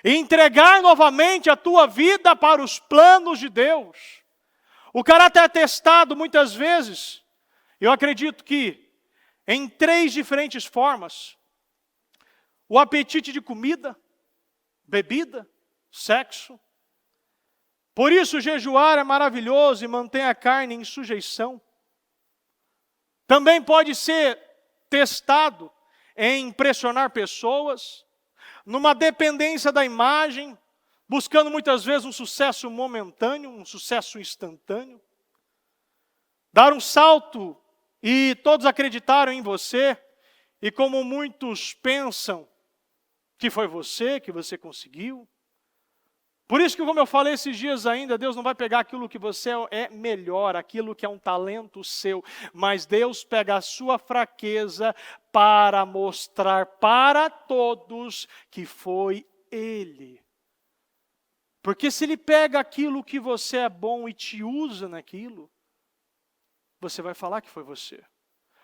E entregar novamente a tua vida para os planos de Deus. O caráter é testado muitas vezes. Eu acredito que em 3 diferentes formas. O apetite de comida, bebida, sexo. Por isso jejuar é maravilhoso e mantém a carne em sujeição. Também pode ser testado em impressionar pessoas, numa dependência da imagem, buscando muitas vezes um sucesso momentâneo, um sucesso instantâneo. Dar um salto e todos acreditaram em você, e como muitos pensam que foi você, que você conseguiu. Por isso que, como eu falei esses dias ainda, Deus não vai pegar aquilo que você é melhor, aquilo que é um talento seu, mas Deus pega a sua fraqueza para mostrar para todos que foi Ele. Porque se Ele pega aquilo que você é bom e te usa naquilo, você vai falar que foi você.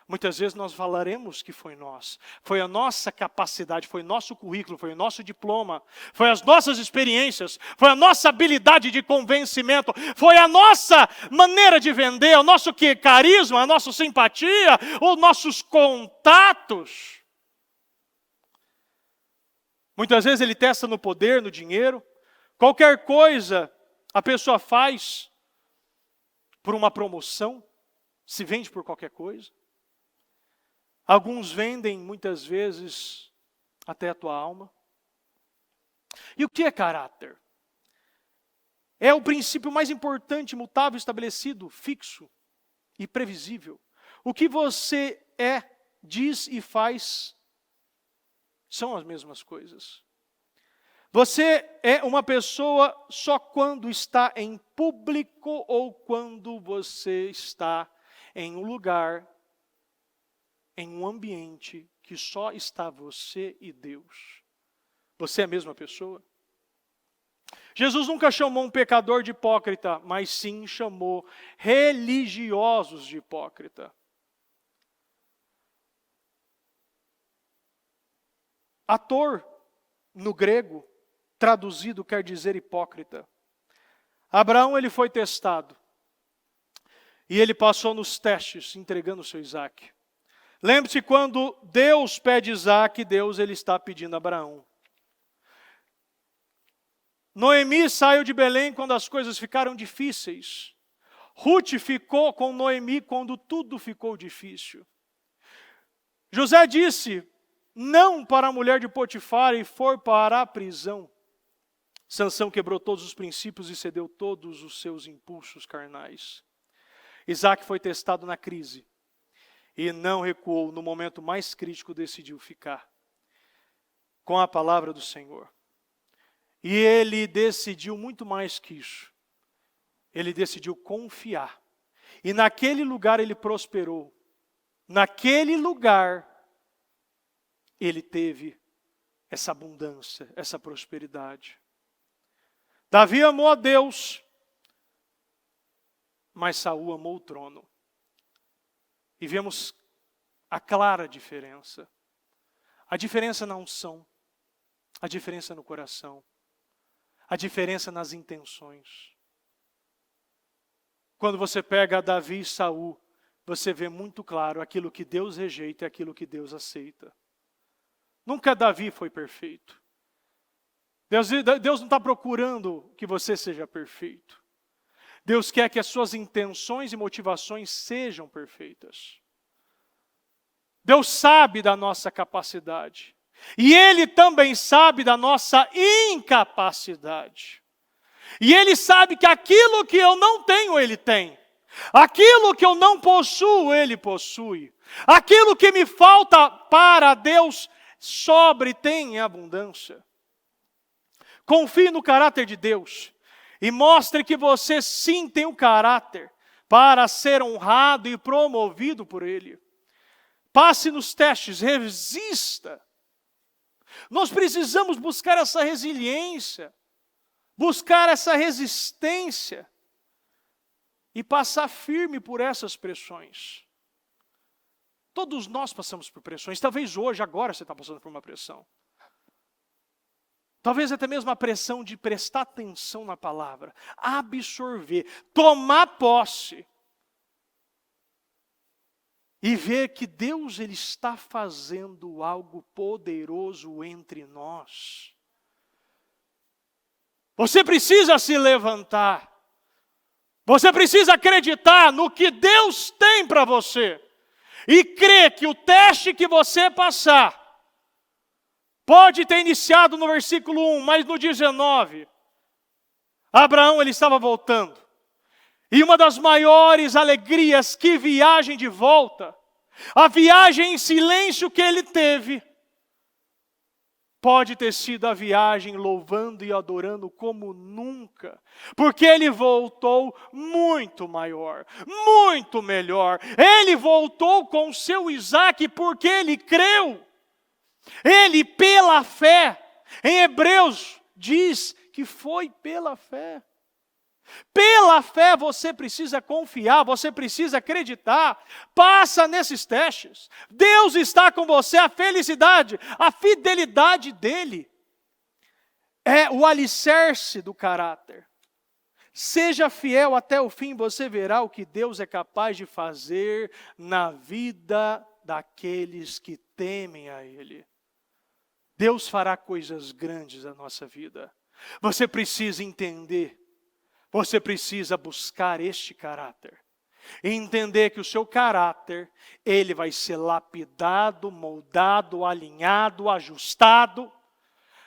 Muitas vezes nós falaremos que foi nós. Foi a nossa capacidade, foi o nosso currículo, foi o nosso diploma, foi as nossas experiências, foi a nossa habilidade de convencimento, foi a nossa maneira de vender, o nosso carisma, a nossa simpatia, os nossos contatos. Muitas vezes ele testa no poder, no dinheiro. Qualquer coisa a pessoa faz por uma promoção, se vende por qualquer coisa. Alguns vendem, muitas vezes, até a tua alma. E o que é caráter? É o princípio mais importante, imutável, estabelecido, fixo e previsível. O que você é, diz e faz são as mesmas coisas. Você é uma pessoa só quando está em público ou quando você está em um lugar, em um ambiente que só está você e Deus. Você é a mesma pessoa? Jesus nunca chamou um pecador de hipócrita, mas sim chamou religiosos de hipócrita. Ator, no grego, traduzido quer dizer hipócrita. Abraão ele foi testado. E ele passou nos testes, entregando o seu Isaque. Lembre-se, quando Deus pede Isaque, Deus ele está pedindo a Abraão. Noemi saiu de Belém quando as coisas ficaram difíceis. Ruth ficou com Noemi quando tudo ficou difícil. José disse não para a mulher de Potifar e foi para a prisão. Sansão quebrou todos os princípios e cedeu todos os seus impulsos carnais. Isaac foi testado na crise. E não recuou, no momento mais crítico decidiu ficar com a palavra do Senhor. E ele decidiu muito mais que isso. ele decidiu confiar. E naquele lugar ele prosperou. Naquele lugar ele teve essa abundância, essa prosperidade. Davi amou a Deus, mas Saul amou o trono. E vemos a clara diferença. A diferença na unção, a diferença no coração, a diferença nas intenções. Quando você pega Davi e Saul, você vê muito claro aquilo que Deus rejeita e aquilo que Deus aceita. Nunca Davi foi perfeito. Deus não está procurando que você seja perfeito. Deus quer que as suas intenções e motivações sejam perfeitas. Deus sabe da nossa capacidade. E Ele também sabe da nossa incapacidade. E Ele sabe que aquilo que eu não tenho, Ele tem. Aquilo que eu não possuo, Ele possui. Aquilo que me falta para Deus, sobra e tem em abundância. Confie no caráter de Deus. E mostre que você sim tem um caráter para ser honrado e promovido por Ele. Passe nos testes, resista. Nós precisamos buscar essa resiliência, buscar essa resistência e passar firme por essas pressões. Todos nós passamos por pressões. Talvez hoje, agora você está passando por uma pressão. Talvez até mesmo a pressão de prestar atenção na palavra, absorver, tomar posse e ver que Deus ele está fazendo algo poderoso entre nós. Você precisa se levantar. Você precisa acreditar no que Deus tem para você. E crer que o teste que você passar, pode ter iniciado no versículo 1, mas no 19, Abraão ele estava voltando. E uma das maiores alegrias, que viagem de volta, a viagem em silêncio que ele teve, pode ter sido a viagem louvando e adorando como nunca, porque ele voltou muito maior, muito melhor. Ele voltou com seu Isaque porque ele creu. Ele pela fé, em Hebreus diz que foi pela fé. Pela fé você precisa confiar, você precisa acreditar. Passa nesses testes. Deus está com você, a felicidade, a fidelidade dEle é o alicerce do caráter. Seja fiel até o fim, você verá o que Deus é capaz de fazer na vida daqueles que temem a Ele. Deus fará coisas grandes na nossa vida. Você precisa entender. Você precisa buscar este caráter. E entender que o seu caráter, ele vai ser lapidado, moldado, alinhado, ajustado.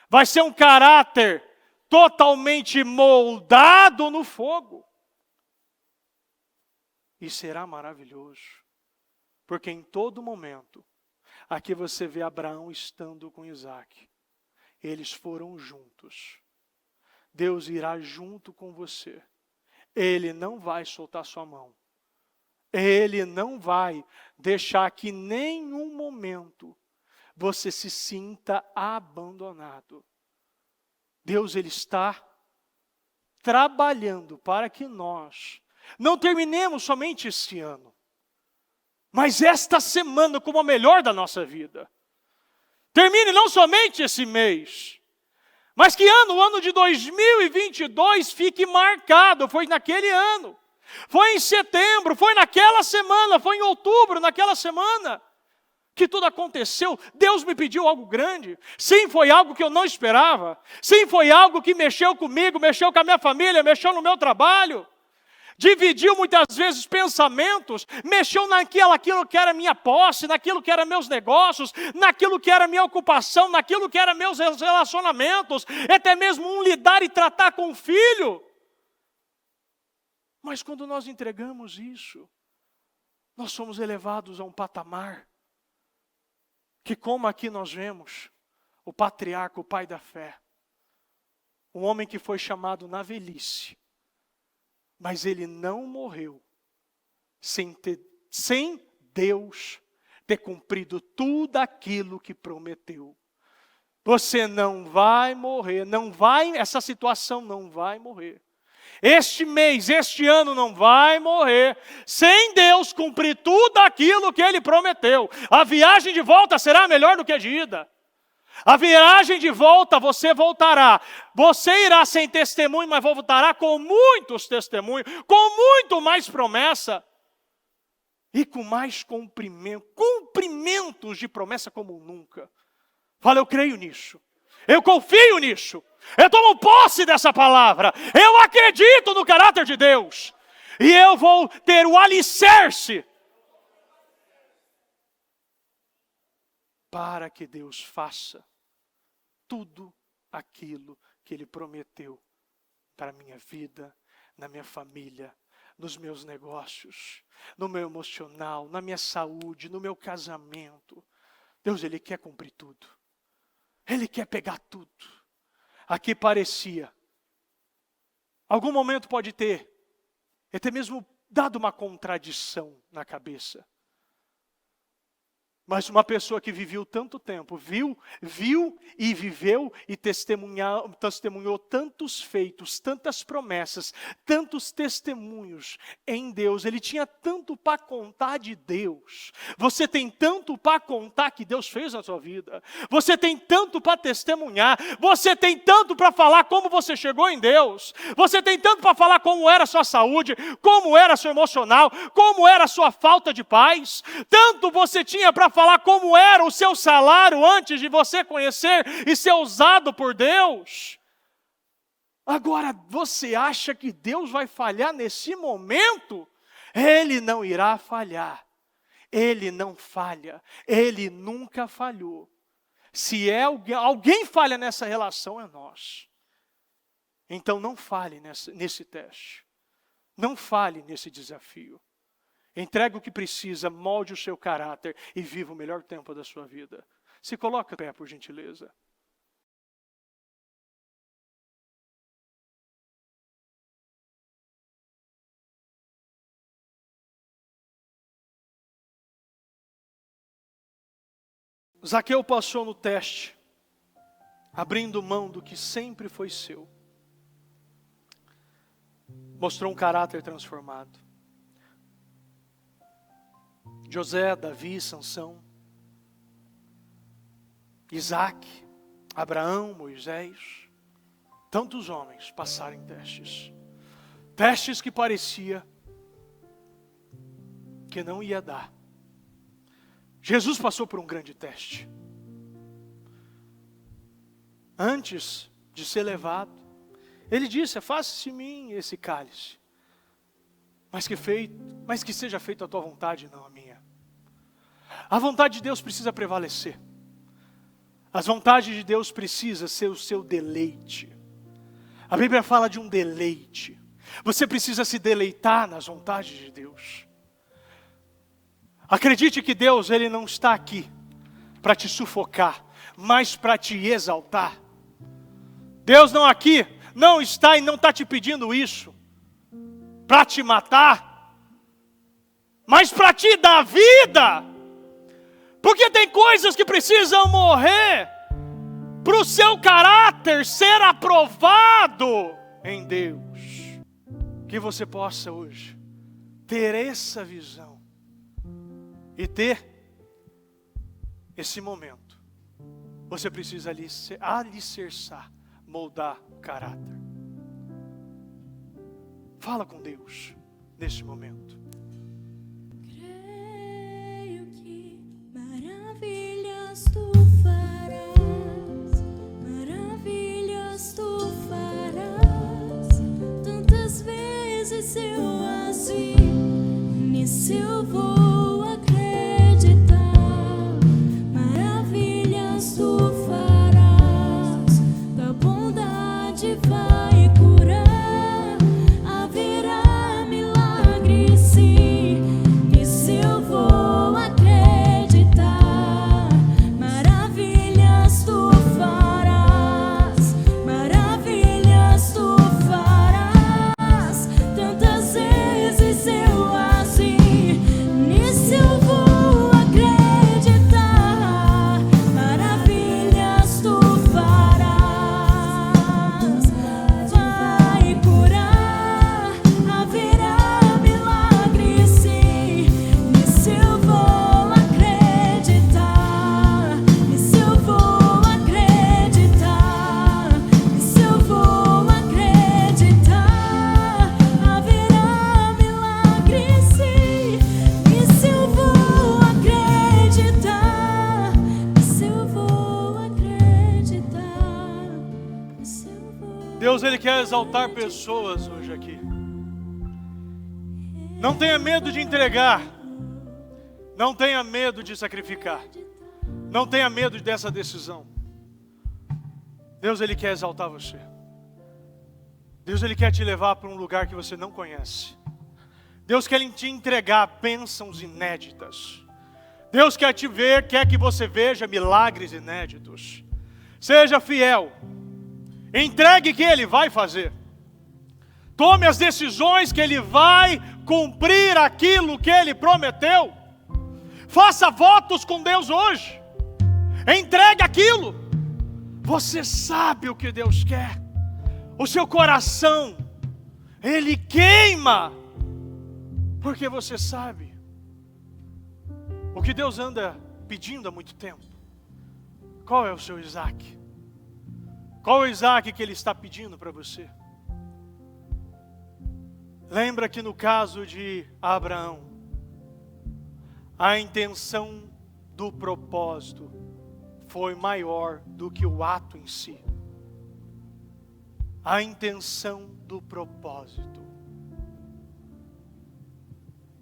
Vai ser um caráter totalmente moldado no fogo. E será maravilhoso. Porque em todo momento, aqui você vê Abraão estando com Isaque. Eles foram juntos. Deus irá junto com você. Ele não vai soltar sua mão. Ele não vai deixar que em nenhum momento você se sinta abandonado. Deus ele está trabalhando para que nós não terminemos somente este ano, mas esta semana como a melhor da nossa vida. Termine não somente esse mês, mas que o ano de 2022 fique marcado. Foi naquele ano, foi em setembro, foi naquela semana, foi em outubro, naquela semana, que tudo aconteceu. Deus me pediu algo grande. Sim, foi algo que eu não esperava. Sim, foi algo que mexeu comigo, mexeu com a minha família, mexeu no meu trabalho. Dividiu muitas vezes pensamentos, mexeu naquilo que era minha posse, naquilo que eram meus negócios, naquilo que era minha ocupação, naquilo que eram meus relacionamentos, até mesmo um lidar e tratar com o filho. Mas quando nós entregamos isso, nós somos elevados a um patamar, que como aqui nós vemos, o patriarca, o pai da fé, um homem que foi chamado na velhice, Mas ele não morreu sem Deus ter cumprido tudo aquilo que prometeu. Você não vai morrer, essa situação não vai morrer. Este mês, este ano não vai morrer sem Deus cumprir tudo aquilo que Ele prometeu. A viagem de volta será melhor do que a de ida. A viagem de volta você voltará. Você irá sem testemunho, mas voltará com muitos testemunhos, com muito mais promessa e com mais cumprimentos de promessa como nunca. Fala, eu creio nisso. Eu confio nisso. Eu tomo posse dessa palavra. Eu acredito no caráter de Deus. E eu vou ter o alicerce para que Deus faça tudo aquilo que Ele prometeu para a minha vida, na minha família, nos meus negócios, no meu emocional, na minha saúde, no meu casamento. Deus, Ele quer cumprir tudo. Ele quer pegar tudo. Aqui parecia. Algum momento pode ter até mesmo dado uma contradição na cabeça. Mas uma pessoa que viveu tanto tempo, viu e viveu e testemunhou tantos feitos, tantas promessas, tantos testemunhos em Deus. Ele tinha tanto para contar de Deus. Você tem tanto para contar que Deus fez na sua vida. Você tem tanto para testemunhar. Você tem tanto para falar como você chegou em Deus. Você tem tanto para falar como era a sua saúde, como era seu emocional, como era a sua falta de paz. Tanto você tinha para falar como era o seu salário antes de você conhecer e ser usado por Deus. Agora, você acha que Deus vai falhar nesse momento? Ele não irá falhar. Ele não falha. Ele nunca falhou. Se é alguém falha nessa relação, é nós. Então não falhe nesse teste. Não falhe nesse desafio. Entregue o que precisa, molde o seu caráter e viva o melhor tempo da sua vida. Se coloca em pé, por gentileza. Zaqueu passou no teste, abrindo mão do que sempre foi seu. Mostrou um caráter transformado. José, Davi, Sansão, Isaac, Abraão, Moisés, tantos homens passaram em testes. Testes que parecia que não ia dar. Jesus passou por um grande teste. Antes de ser levado, Ele disse, afaste-se de mim esse cálice, mas que seja feita a tua vontade, não a minha. A vontade de Deus precisa prevalecer. A vontade de Deus precisa ser o seu deleite. A Bíblia fala de um deleite. Você precisa se deleitar nas vontades de Deus. Acredite que Deus, Ele não está aqui para te sufocar, mas para te exaltar. Deus não está e não está te pedindo isso para te matar, mas para te dar vida. Porque tem coisas que precisam morrer para o seu caráter ser aprovado em Deus. Que você possa hoje ter essa visão e ter esse momento. Você precisa alicerçar, moldar o caráter. Fala com Deus neste momento. Maravilhas tu farás, maravilhas tu farás. Tantas vezes eu assim, nisso eu vou acreditar. Maravilhas tu farás, tua bondade vai curar. Haverá milagre sim, nisso eu vou acreditar. Maravilhas tu farás, maravilhas tu farás. Tantas exaltar pessoas hoje aqui. Não tenha medo de entregar. Não tenha medo de sacrificar. Não tenha medo dessa decisão. Deus, Ele quer exaltar você. Deus, Ele quer te levar para um lugar que você não conhece. Deus quer te entregar bênçãos inéditas. Deus quer que você veja milagres inéditos. Seja fiel. Entregue que Ele vai fazer. Tome as decisões que Ele vai cumprir aquilo que Ele prometeu. Faça votos com Deus hoje. Entregue aquilo. Você sabe o que Deus quer. O seu coração, ele queima. Porque você sabe o que Deus anda pedindo há muito tempo. Qual é o seu Isaac? Qual é o Isaac que Ele está pedindo para você? Lembra que no caso de Abraão, a intenção do propósito foi maior do que o ato em si. A intenção do propósito.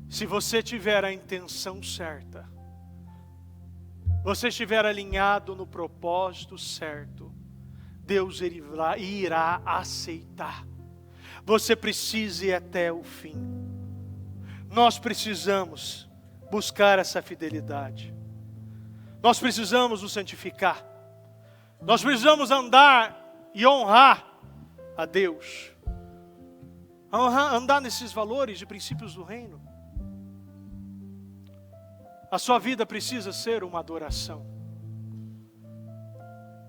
Se você tiver a intenção certa, você estiver alinhado no propósito certo, Deus irá aceitar. Você precisa ir até o fim. Nós precisamos buscar essa fidelidade. Nós precisamos nos santificar. Nós precisamos andar e honrar a Deus. Andar nesses valores e princípios do reino. A sua vida precisa ser uma adoração.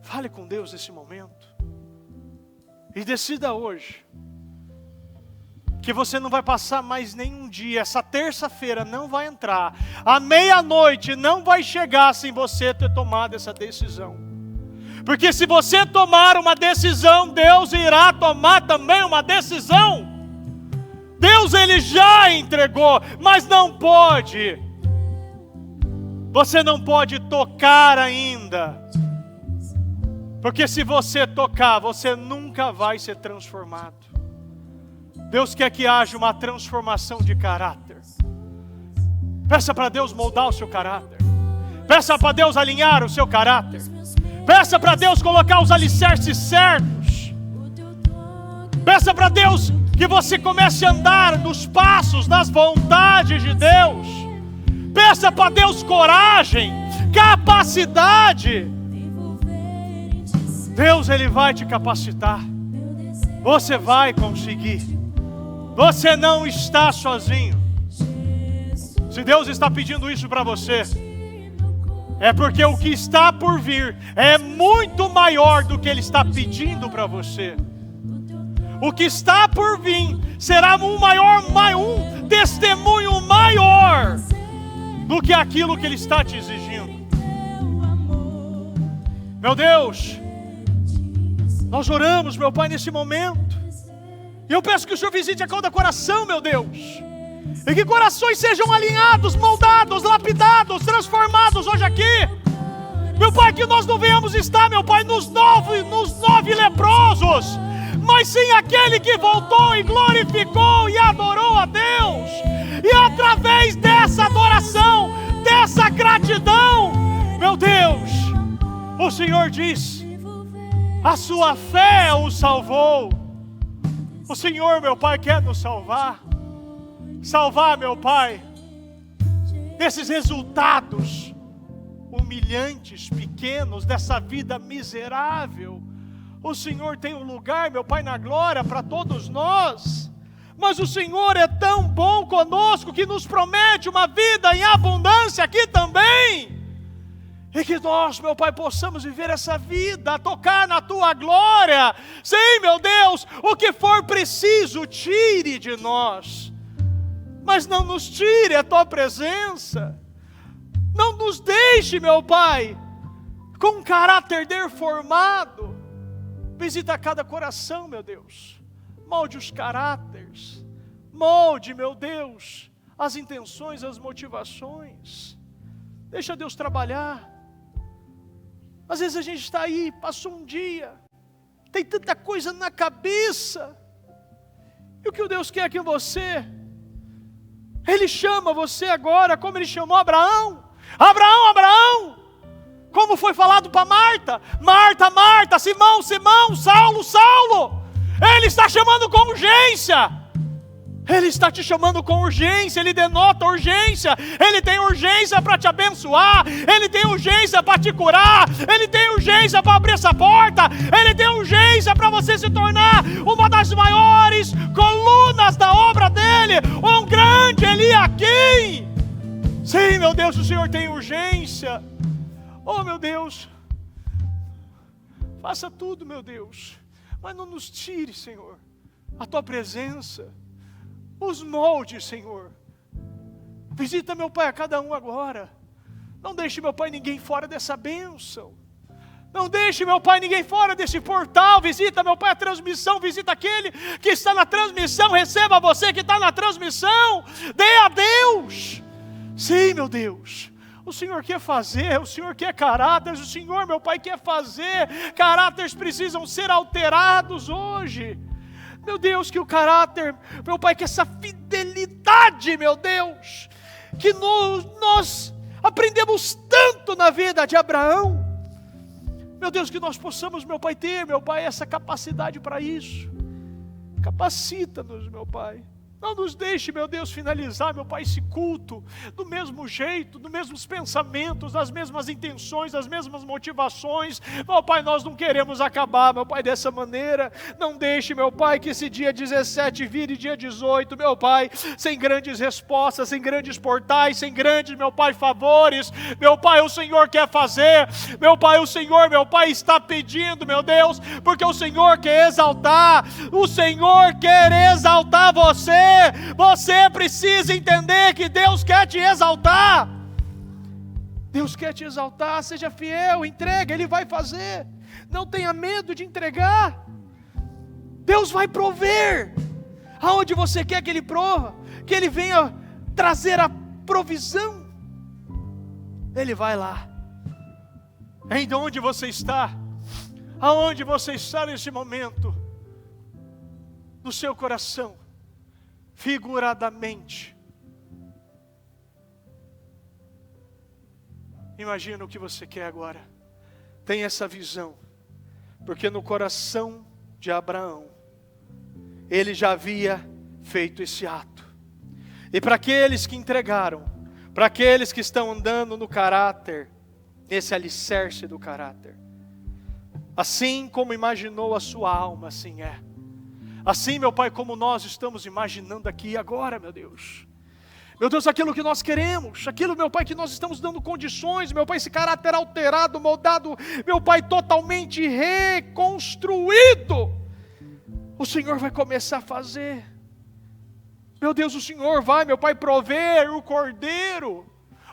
Fale com Deus nesse momento. E decida hoje que você não vai passar mais nenhum dia. Essa terça-feira não vai entrar. A meia-noite não vai chegar sem você ter tomado essa decisão. Porque se você tomar uma decisão, Deus irá tomar também uma decisão. Deus, Ele já entregou, mas não pode. Você não pode tocar ainda. Porque se você tocar, você nunca vai ser transformado. Deus quer que haja uma transformação de caráter. Peça para Deus moldar o seu caráter. Peça para Deus alinhar o seu caráter. Peça para Deus colocar os alicerces certos. Peça para Deus que você comece a andar nos passos, nas vontades de Deus. Peça para Deus coragem, capacidade. Deus, Ele vai te capacitar. Você vai conseguir. Você não está sozinho. Se Deus está pedindo isso para você, é porque o que está por vir é muito maior do que Ele está pedindo para você. O que está por vir será um testemunho maior do que aquilo que Ele está te exigindo. Meu Deus, nós oramos, meu Pai, nesse momento. E eu peço que o Senhor visite a cada coração, meu Deus. E que corações sejam alinhados, moldados, lapidados, transformados hoje aqui. Meu Pai, que nós não venhamos estar, meu Pai, nos nove leprosos, mas sim aquele que voltou e glorificou e adorou a Deus. E através dessa adoração, dessa gratidão, meu Deus, o Senhor diz, a sua fé o salvou. O Senhor, meu Pai, quer nos salvar. Salvar, meu Pai, desses resultados humilhantes, pequenos, dessa vida miserável. O Senhor tem um lugar, meu Pai, na glória para todos nós. Mas o Senhor é tão bom conosco que nos promete uma vida em abundância aqui também. E que nós, meu Pai, possamos viver essa vida, tocar na Tua glória. Sim, meu Deus, o que for preciso, tire de nós. Mas não nos tire a Tua presença. Não nos deixe, meu Pai, com um caráter deformado. Visita cada coração, meu Deus. Molde os caráteres. Molde, meu Deus, as intenções, as motivações. Deixa Deus trabalhar. Às vezes a gente está aí, passou um dia, tem tanta coisa na cabeça. E o que o Deus quer que você, Ele chama você agora, como Ele chamou Abraão. Abraão, Abraão, como foi falado para Marta, Marta, Marta, Simão, Simão, Saulo, Saulo. Ele está chamando com urgência. Ele está te chamando com urgência, Ele denota urgência, Ele tem urgência para te abençoar, Ele tem urgência para te curar, Ele tem urgência para abrir essa porta, Ele tem urgência para você se tornar uma das maiores colunas da obra dEle, um grande Eliaquim. Sim, meu Deus, o Senhor tem urgência. Oh, meu Deus, faça tudo, meu Deus, mas não nos tire, Senhor, a Tua presença. Os moldes, Senhor. Visita, meu Pai, a cada um agora. Não deixe, meu Pai, ninguém fora dessa bênção. Não deixe, meu Pai, ninguém fora desse portal. Visita, meu Pai, a transmissão. Visita aquele que está na transmissão. Receba você que está na transmissão. Dê a Deus. Sim, meu Deus. O Senhor quer fazer, o Senhor quer caráteres. O Senhor, meu Pai, quer fazer. Caráteres precisam ser alterados hoje. Meu Deus, que o caráter, meu Pai, que essa fidelidade, meu Deus, que nós aprendemos tanto na vida de Abraão, meu Deus, que nós possamos, meu Pai, ter, meu Pai, essa capacidade para isso. Capacita-nos, meu Pai. Não nos deixe, meu Deus, finalizar, meu Pai, esse culto do mesmo jeito, dos mesmos pensamentos, das mesmas intenções, das mesmas motivações. Meu Pai, nós não queremos acabar, meu Pai, dessa maneira. Não deixe, meu Pai, que esse dia 17 vire dia 18, meu Pai, sem grandes respostas, sem grandes portais, sem grandes, meu Pai, favores. Meu Pai, o Senhor quer fazer. Meu Pai, o Senhor, meu Pai, está pedindo, meu Deus, porque o Senhor quer exaltar. O Senhor quer exaltar você. Você precisa entender que Deus quer te exaltar. Deus quer te exaltar. Seja fiel, entrega, Ele vai fazer. Não tenha medo de entregar. Deus vai prover aonde você quer que Ele prova, que Ele venha trazer a provisão. Ele vai lá. Em onde você está, aonde você está nesse momento, no seu coração, figuradamente, imagina o que você quer agora. Tenha essa visão, porque no coração de Abraão, ele já havia feito esse ato. E para aqueles que entregaram, para aqueles que estão andando no caráter, nesse alicerce do caráter, assim como imaginou a sua alma, assim é. Assim, meu Pai, como nós estamos imaginando aqui agora, meu Deus. Meu Deus, aquilo que nós queremos, aquilo, meu Pai, que nós estamos dando condições, meu Pai, esse caráter alterado, moldado, meu Pai, totalmente reconstruído, o Senhor vai começar a fazer. Meu Deus, o Senhor vai, meu Pai, prover o cordeiro.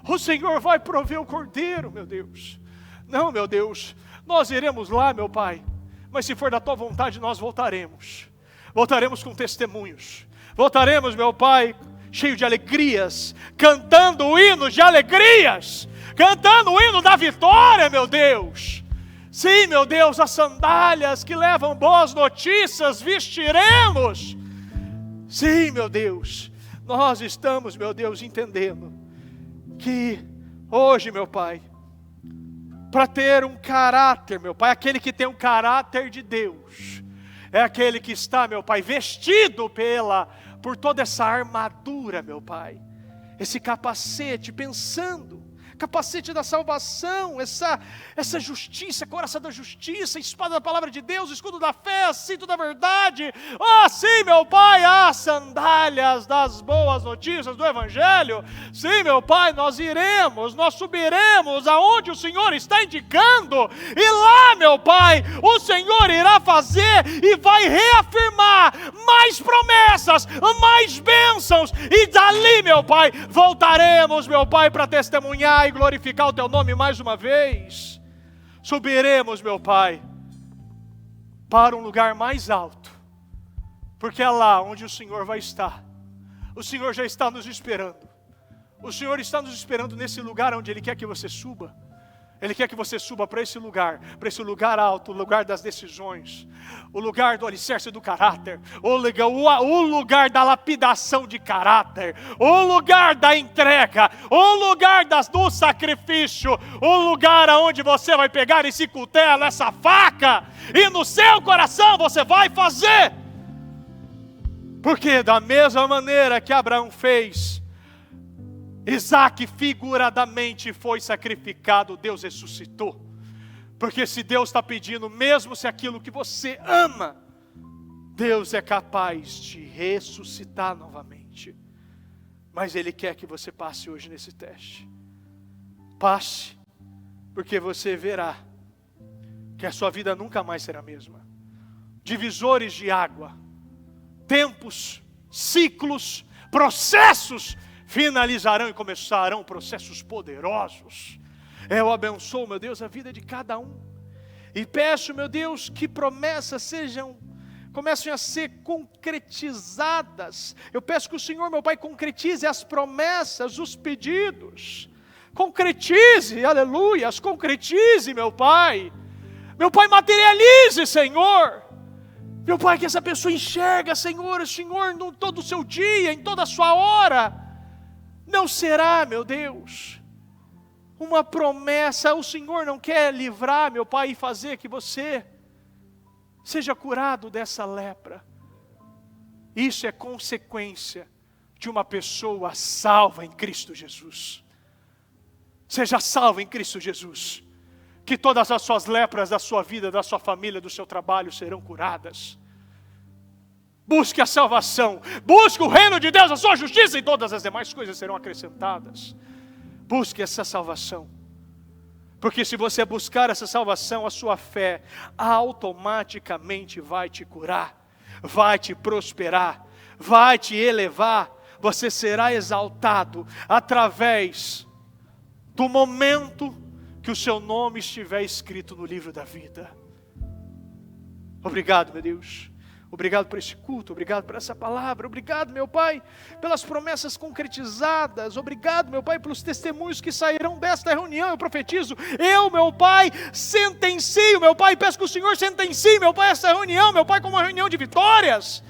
O Senhor vai prover o cordeiro, meu Deus. Não, meu Deus, nós iremos lá, meu Pai, mas se for da Tua vontade, nós voltaremos. Voltaremos com testemunhos. Voltaremos, meu Pai, cheio de alegrias, cantando hinos de alegrias, cantando o hino da vitória, meu Deus. Sim, meu Deus, as sandálias que levam boas notícias vestiremos. Sim, meu Deus, nós estamos, meu Deus, entendendo que hoje, meu Pai, para ter um caráter, meu Pai, aquele que tem um caráter de Deus, é aquele que está, meu Pai, vestido por toda essa armadura, meu Pai, esse capacete, capacete da salvação, essa justiça, coraça da justiça, espada da palavra de Deus, escudo da fé, cinto da verdade. Oh, sim, meu Pai, as sandálias das boas notícias do Evangelho. Sim, meu Pai, nós subiremos aonde o Senhor está indicando, e lá, meu Pai, o Senhor irá fazer e vai reafirmar mais promessas, mais bênçãos, e dali, meu Pai, voltaremos, meu Pai, para testemunhar e glorificar o Teu nome mais uma vez. Subiremos, meu Pai, para um lugar mais alto, porque é lá onde o Senhor vai estar. O Senhor já está nos esperando. O Senhor está nos esperando nesse lugar onde Ele quer que você suba. Ele quer que você suba para esse lugar alto, o lugar das decisões, o lugar do alicerce do caráter, o lugar da lapidação de caráter, o lugar da entrega, o lugar do sacrifício, o lugar aonde você vai pegar esse cutelo, essa faca, e no seu coração você vai fazer. Porque da mesma maneira que Abraão fez, Isaac figuradamente foi sacrificado, Deus ressuscitou. Porque se Deus está pedindo, mesmo se aquilo que você ama, Deus é capaz de ressuscitar novamente. Mas Ele quer que você passe hoje nesse teste. Passe, porque você verá que a sua vida nunca mais será a mesma. Divisores de água, tempos, ciclos, processos finalizarão e começarão processos poderosos. Eu abençoo, meu Deus, a vida de cada um. E peço, meu Deus, que promessas comecem a ser concretizadas. Eu peço que o Senhor, meu Pai, concretize as promessas, os pedidos. Concretize, aleluias, concretize, meu Pai. Meu Pai, materialize, Senhor. Meu Pai, que essa pessoa enxerga, Senhor, o Senhor em todo o seu dia, em toda a sua hora. Não será, meu Deus, uma promessa. O Senhor não quer livrar, meu Pai, e fazer que você seja curado dessa lepra. Isso é consequência de uma pessoa salva em Cristo Jesus. Seja salvo em Cristo Jesus, que todas as suas lepras da sua vida, da sua família, do seu trabalho serão curadas. Busque a salvação, busque o reino de Deus, a sua justiça, e todas as demais coisas serão acrescentadas. Busque essa salvação, porque se você buscar essa salvação, a sua fé automaticamente vai te curar, vai te prosperar, vai te elevar. Você será exaltado através do momento que o seu nome estiver escrito no livro da vida. Obrigado, meu Deus. Obrigado por esse culto, obrigado por essa palavra, obrigado, meu Pai, pelas promessas concretizadas, obrigado, meu Pai, pelos testemunhos que sairão desta reunião. Eu profetizo, meu Pai, sentencio, meu Pai, peço que o Senhor sentencie, meu Pai, essa reunião, meu Pai, como uma reunião de vitórias.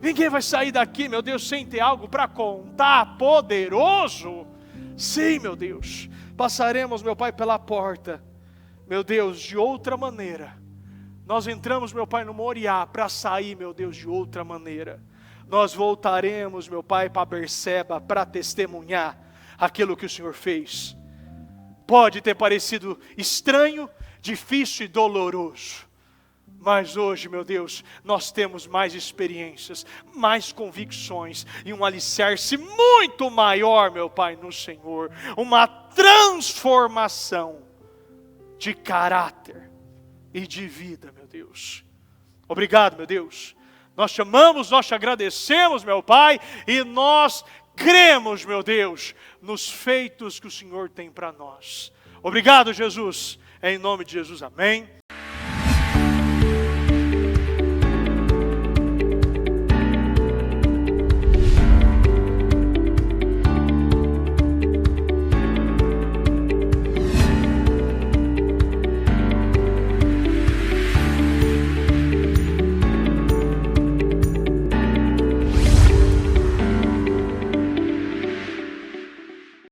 Ninguém vai sair daqui, meu Deus, sem ter algo para contar, poderoso. Sim, meu Deus, passaremos, meu Pai, pela porta, meu Deus, de outra maneira. Nós entramos, meu Pai, no Moriá para sair, meu Deus, de outra maneira. Nós voltaremos, meu Pai, para Berseba para testemunhar aquilo que o Senhor fez. Pode ter parecido estranho, difícil e doloroso, mas hoje, meu Deus, nós temos mais experiências, mais convicções e um alicerce muito maior, meu Pai, no Senhor. Uma transformação de caráter e de vida, meu Deus. Obrigado, meu Deus. Nós te amamos, nós te agradecemos, meu Pai, e nós cremos, meu Deus, nos feitos que o Senhor tem para nós. Obrigado, Jesus. Em nome de Jesus, amém.